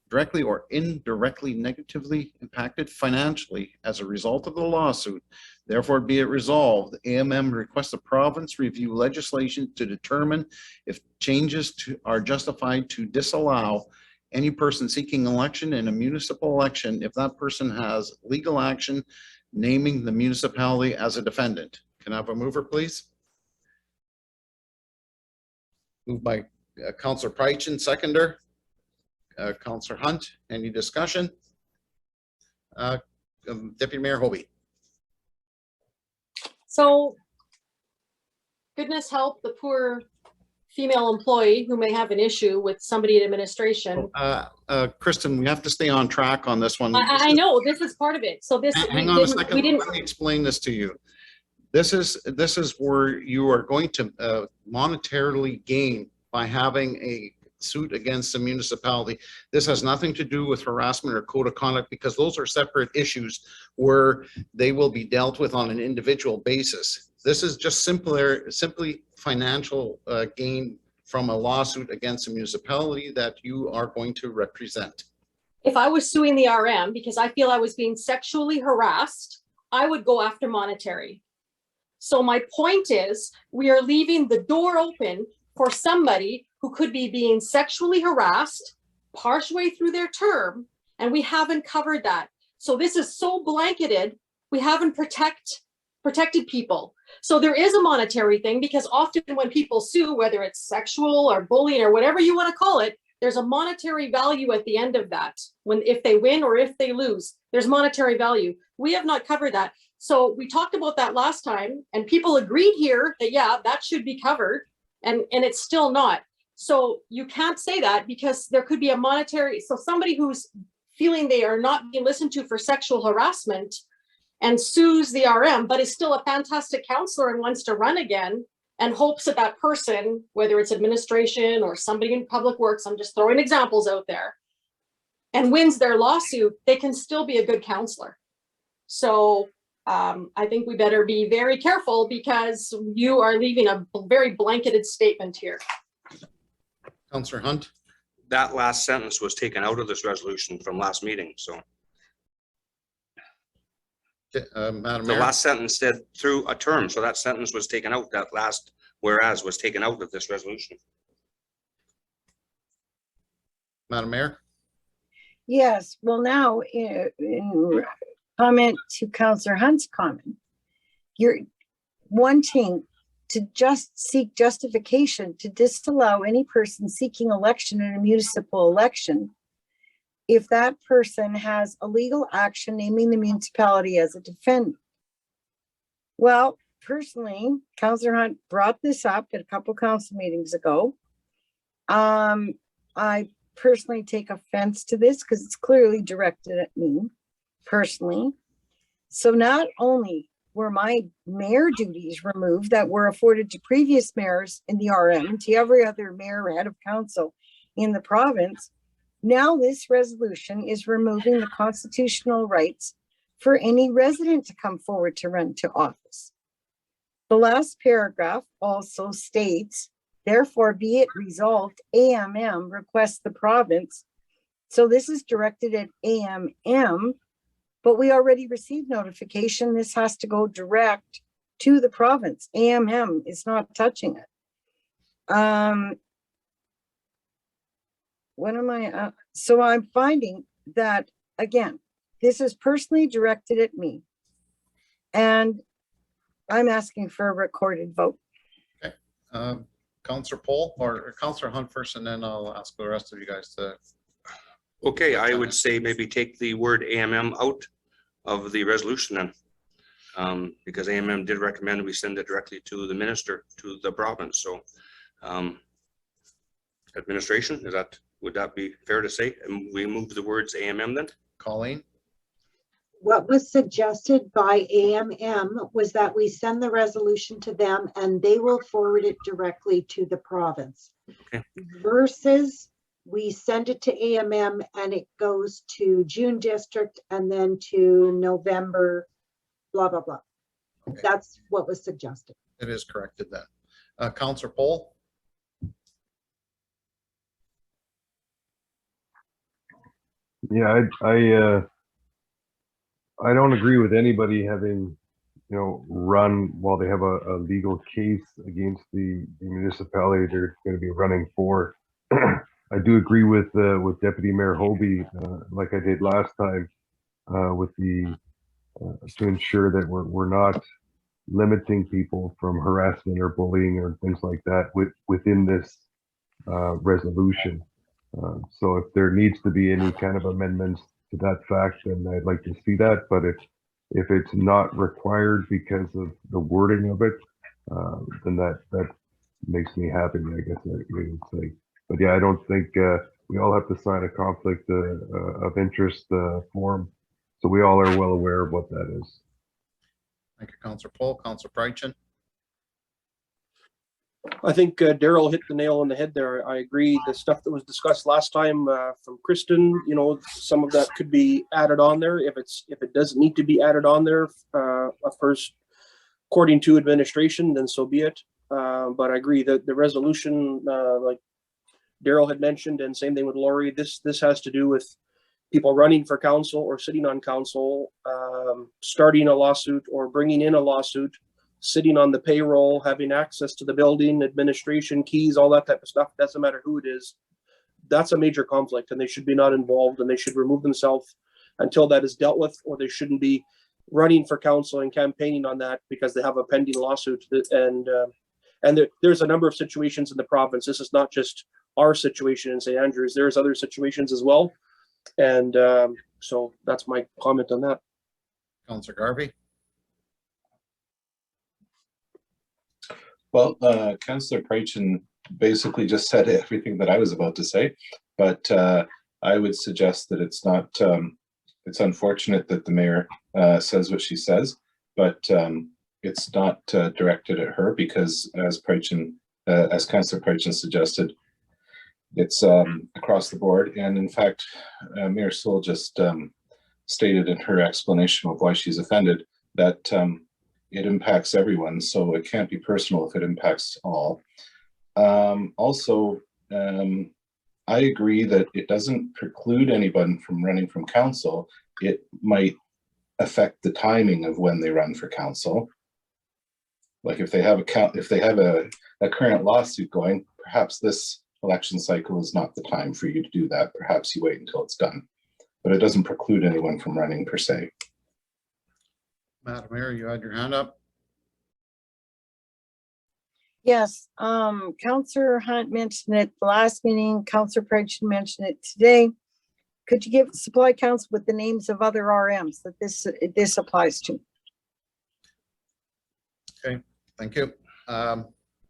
directly or indirectly negatively impacted financially as a result of the lawsuit. Therefore, be it resolved, AMM requests the province review legislation to determine if changes are justified to disallow any person seeking election in a municipal election if that person has legal action naming the municipality as a defendant. Can I have a mover, please? Moved by Councillor Prychun, seconder. Councillor Hunt, any discussion? Deputy Mayor Hobie. So goodness help the poor female employee who may have an issue with somebody in administration. Kristen, we have to stay on track on this one. I know this is part of it. So this, hang on a second. Let me explain this to you. This is where you are going to monetarily gain by having a suit against the municipality. This has nothing to do with harassment or code of conduct, because those are separate issues where they will be dealt with on an individual basis. This is just simply financial gain from a lawsuit against a municipality that you are going to represent. If I was suing the RM because I feel I was being sexually harassed, I would go after monetary. So my point is, we are leaving the door open for somebody who could be being sexually harassed partially through their term, and we haven't covered that. So this is so blanketed, we haven't protected people. So there is a monetary thing, because often when people sue, whether it's sexual or bullying or whatever you want to call it, there's a monetary value at the end of that. If they win or if they lose, there's monetary value. We have not covered that. So we talked about that last time, and people agreed here that, yeah, that should be covered, and it's still not. So you can't say that, because there could be a monetary, so somebody who's feeling they are not being listened to for sexual harassment and sues the RM, but is still a fantastic counselor and wants to run again and hopes that that person, whether it's administration or somebody in public works, I'm just throwing examples out there, and wins their lawsuit, they can still be a good counselor. So I think we better be very careful, because you are leaving a very blanketed statement here. Councillor Hunt. That last sentence was taken out of this resolution from last meeting, so. Madam The Mayor. last sentence said through a term, so that sentence was taken out. That last whereas was taken out of this resolution. Madam Mayor. Yes, well now, in comment to Councillor Hunt's comment, you're wanting to just seek justification to disallow any person seeking election in a municipal election if that person has a legal action naming the municipality as a defendant. Well, personally, Councillor Hunt brought this up at a couple council meetings ago. I personally take offense to this, because it's clearly directed at me personally. So not only were my mayor duties removed that were afforded to previous mayors in the RM and to every other mayor or head of council in the province, now this resolution is removing the constitutional rights for any resident to come forward to run to office. The last paragraph also states, therefore be it resolved, AMM requests the province. So this is directed at AMM, but we already received notification. This has to go direct to the province. AMM is not touching it. What am I, so I'm finding that, again, this is personally directed at me, and I'm asking for a recorded vote. Okay. Councillor Poll or Councillor Hunt first, and then I'll ask the rest of you guys to. Okay, I would say maybe take the word AMM out of the resolution then, because AMM did recommend we send it directly to the minister, to the province. So administration, is that Would that be fair to say? And we move the words AMM then? Colleen? What was suggested by AMM was that we send the resolution to them and they will forward it directly to the province. Okay. Versus we send it to AMM and it goes to June district and then to November, blah, blah, blah. Okay. That's what was suggested. It is corrected then. Councillor Poll? Yeah, I don't agree with anybody having, run while they have a legal case against the municipality they're going to be running for. I do agree with Deputy Mayor Hobie, like I did last time, with the to ensure that we're not limiting people from harassment or bullying or things like that within this resolution. So if there needs to be any kind of amendments to that fact, then I'd like to see that. But if it's not required because of the wording of it, then that makes me happy, I guess I would say. But yeah, I don't think we all have to sign a conflict of interest form. So we all are well aware of what that is. Thank you, Councillor Poll. Councillor Prychun? I think Daryl hit the nail on the head there. I agree. The stuff that was discussed last time from Kristen, some of that could be added on there. If it doesn't need to be added on there, first, according to administration, then so be it. But I agree that the resolution, like Daryl had mentioned, and same thing with Lori, this has to do with people running for council or sitting on council, starting a lawsuit or bringing in a lawsuit, sitting on the payroll, having access to the building, administration, keys, all that type of stuff. Doesn't matter who it is. That's a major conflict and they should be not involved and they should remove themselves until that is dealt with, or they shouldn't be running for council and campaigning on that because they have a pending lawsuit. And there's a number of situations in the province. This is not just our situation in St. Andrews. There's other situations as well. And so that's my comment on that. Councillor Garvey? Well, Councillor Prychun basically just said everything that I was about to say, but I would suggest that it's not, it's unfortunate that the mayor says what she says, but it's not directed at her because as Councillor Prychun suggested, it's across the board. And in fact, Mayor Sewell just stated in her explanation of why she's offended that it impacts everyone, so it can't be personal if it impacts all. Also, I agree that it doesn't preclude anyone from running from council. It might affect the timing of when they run for council. Like if they have a current lawsuit going, perhaps this election cycle is not the time for you to do that. Perhaps you wait until it's done, but it doesn't preclude anyone from running per se. Madam Mayor, you had your hand up. Yes, Councillor Hunt mentioned it the last meeting, Councillor Prychun mentioned it today. Could you supply council with the names of other RMs that this applies to? Okay, thank you.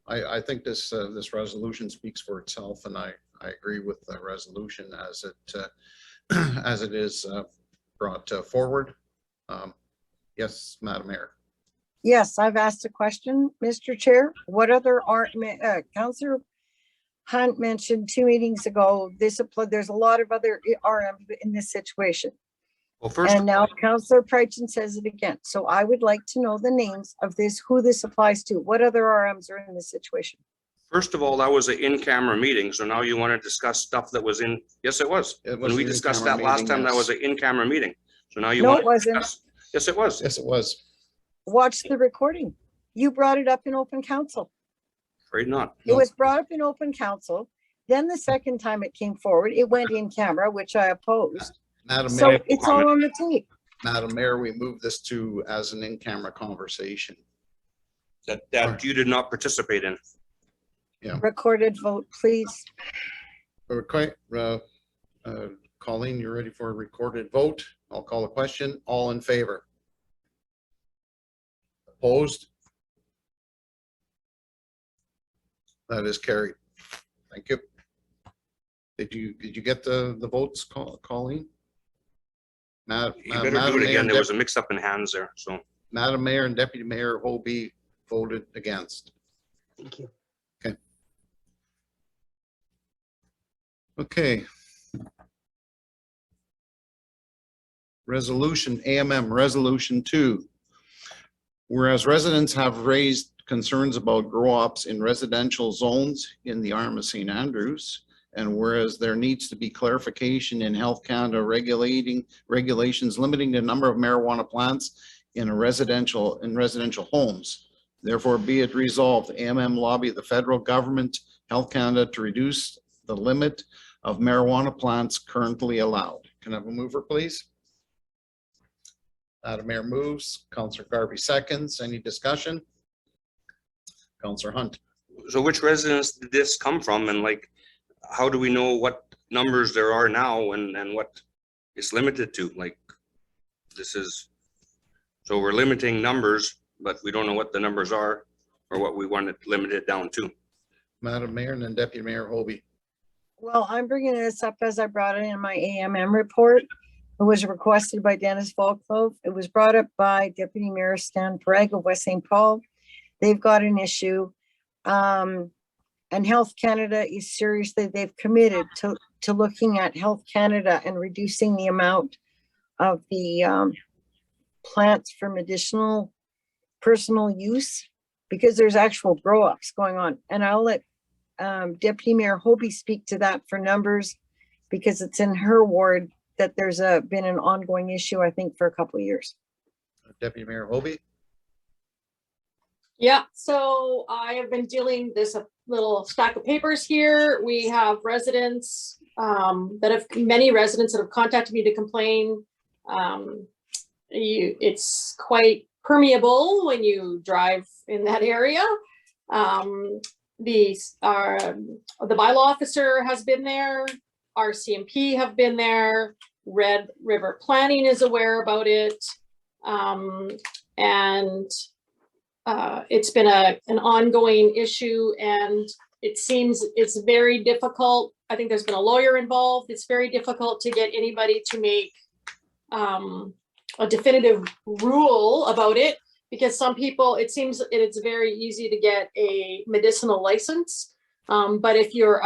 I think this resolution speaks for itself, and I agree with the resolution as it is brought forward. Yes, Madam Mayor. Yes, I've asked a question, Mr. Chair. What other Councillor Hunt mentioned 2 meetings ago, there's a lot of other RMs in this situation. Well, first, And now Councillor Prychun says it again. So I would like to know the names of who this applies to. What other RMs are in this situation? first of all, that was an in-camera meeting. So now you want to discuss stuff that was in, yes, it was. It was When we an discussed in-camera that last meeting, time, that yes. was an in-camera meeting. So now you No, want it wasn't. Yes, it was. Yes, it was. Watch the recording. You brought it up in open council. Afraid not. It was brought up in open council. Then the second time it came forward, it went in camera, which I opposed. Madam So Mayor, it's all on the tape. Madam Mayor, we moved this to as an in-camera conversation. That you did not participate in. Recorded vote, please. Okay, Colleen, you're ready for a recorded vote. I'll call a question. All in favor? Opposed? That is carried. Thank you. Did you get the votes, Colleen? You better do it again. There was a mix up in hands there, so. Madam Mayor and Deputy Mayor Hobie voted against. Thank you. Okay. Resolution AMM Resolution 2. Whereas residents have raised concerns about grow-ops in residential zones in the Arm of St. Andrews, and whereas there needs to be clarification in Health Canada regulations limiting the number of marijuana plants in residential homes. Therefore, be it resolved, AMM lobby the federal government, Health Canada, to reduce the limit of marijuana plants currently allowed. Can I have a mover, please? Madam Mayor moves. Councillor Garvey seconds. Any discussion? Councillor Hunt. So which residents did this come from, and like, how do we know what numbers there are now and what it's limited to? Like, this is, so we're limiting numbers, but we don't know what the numbers are or what we want it limited down to. Madam Mayor and then Deputy Mayor Hobie. Well, I'm bringing this up as I brought it in my AMM report. It was requested by Dennis Volklove. It was brought up by Deputy Mayor Stan Bragg of West St. Paul. They've got an issue. And Health Canada is seriously, they've committed to looking at Health Canada and reducing the amount of the plants for medicinal personal use, because there's actual grow-ups going on. And I'll let Deputy Mayor Hobie speak to that for numbers, because it's in her ward that there's been an ongoing issue, I think, for a couple of years. Deputy Mayor Hobie. Yeah, so I have been dealing this a little stack of papers here. We have residents many residents that have contacted me to complain. It's quite permeable when you drive in that area. The bylaw officer has been there. RCMP have been there. Red River Planning is aware about it. It's been an ongoing issue, and it seems it's very difficult. I think there's been a lawyer involved. It's very difficult to get anybody to make a definitive rule about it, because some people, it seems it's very easy to get a medicinal license. But if you're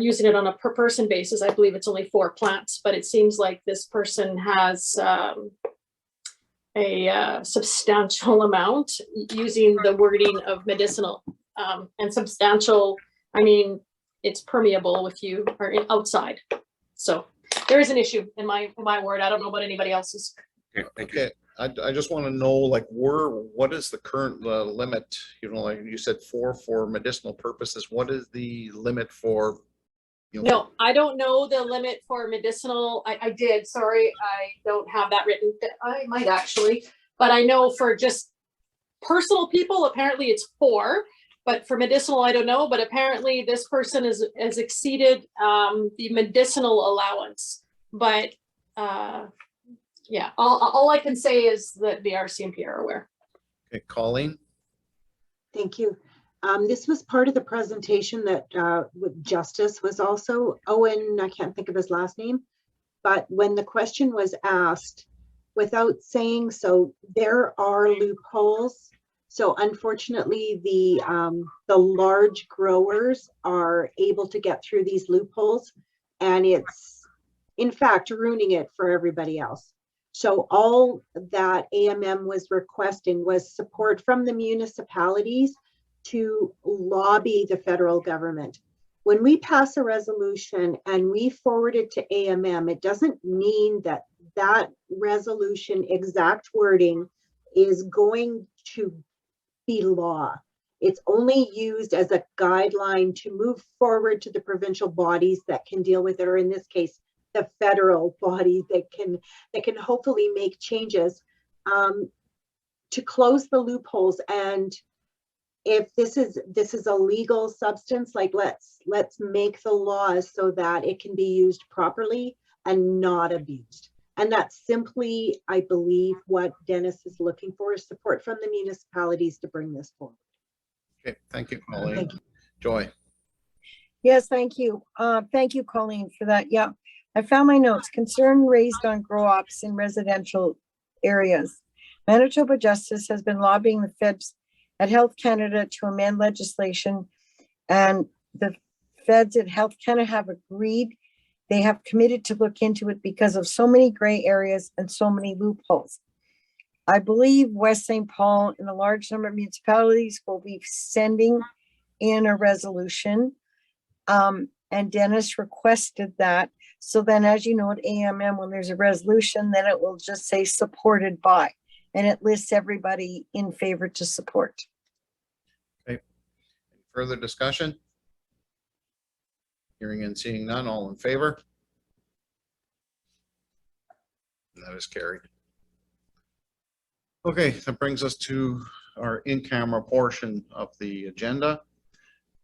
using it on a per person basis, I believe it's only 4 plants, but it seems like this person has a substantial amount, using the wording of medicinal, and substantial, I mean, it's permeable if you are outside. So there is an issue in my ward. I don't know about anybody else's. Okay, thank you. Okay, I just want to know, like, what is the current limit? You know, like you said, 4 for medicinal purposes. What is the limit for? You know, No, I don't know the limit for medicinal. I did, sorry, I don't have that written. I might actually, but I know for just personal people, apparently it's 4, but for medicinal, I don't know. But apparently this person has exceeded the medicinal allowance. But yeah, all I can say is that the RCMP are aware. Okay, Colleen. Thank you. This was part of the presentation that with Justice was also, Owen, I can't think of his last name, but when the question was asked, without saying so, there are loopholes. So unfortunately, the large growers are able to get through these loopholes, and it's in fact ruining it for everybody else. So all that AMM was requesting was support from the municipalities to lobby the federal government. When we pass a resolution and we forward it to AMM, it doesn't mean that that resolution exact wording is going to be law. It's only used as a guideline to move forward to the provincial bodies that can deal with it, or in this case, the federal body that can hopefully make changes to close the loopholes. And if this is a legal substance, like let's make the laws so that it can be used properly and not abused. And that's simply, I believe, what Dennis is looking for, is support from the municipalities to bring this forward. Okay, thank you, Colleen. Thank you. Joy. Yes, thank you. Thank you, Colleen, for that. Yeah, I found my notes. Concern raised on grow ops in residential areas. Manitoba Justice has been lobbying the feds at Health Canada to amend legislation, and the feds at Health Canada have agreed. They have committed to look into it because of so many gray areas and so many loopholes. I believe West St. Paul and a large number of municipalities will be sending in a resolution. And Dennis requested that. So then, as you know, at AMM, when there's a resolution, then it will just say supported by, and it lists everybody in favor to support. Okay. Further discussion? Hearing and seeing none, all in favor? And that is carried. Okay, that brings us to our in-camera portion of the agenda.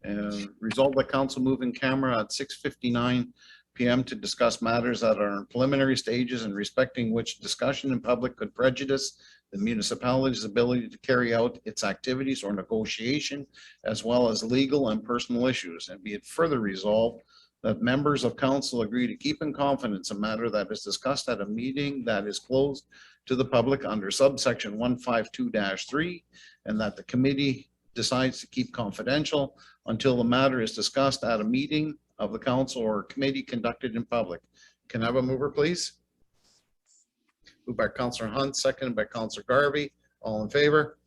And resolve that council move in camera at 6:59 p.m. to discuss matters that are in preliminary stages and respecting which discussion in public could prejudice the municipality's ability to carry out its activities or negotiation, as well as legal and personal issues. And be it further resolved that members of council agree to keep in confidence a matter that is discussed at a meeting that is closed to the public under subsection 152-3, and that the committee decides to keep confidential until the matter is discussed at a meeting of the council or committee conducted in public. Can I have a mover, please? Moved by Councillor Hunt, seconded by Councillor Garvey. All in favor?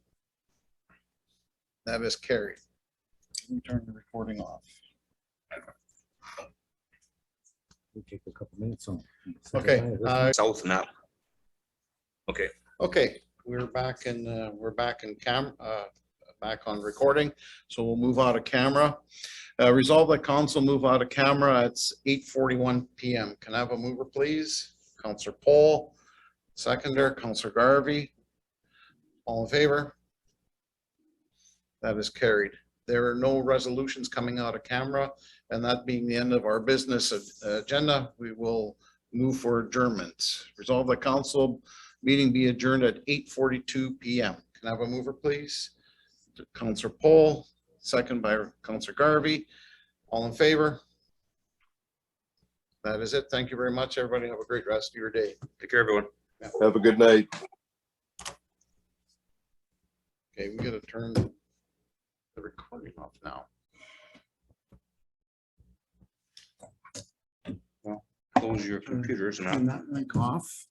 That is carried. Let me turn the recording off. We'll take a couple minutes on. Okay. South map. Okay. Okay, we're back in back on recording, so we'll move out of camera. Resolve that council move out of camera at 8:41 p.m. Can I have a mover, please? Councillor Paul, seconder, Councillor Garvey. All in favor? That is carried. There are no resolutions coming out of camera, and that being the end of our business agenda, we will move for adjournment. Resolve that council meeting be adjourned at 8:42 p.m. Can I have a mover, please? Councillor Paul, second by Councillor Garvey. All in favor? That is it. Thank you very much, everybody. Have a great rest of your day. Take care, everyone. Have a good night. Okay, we gotta turn the recording off now. Close your computers and Turn that mic off.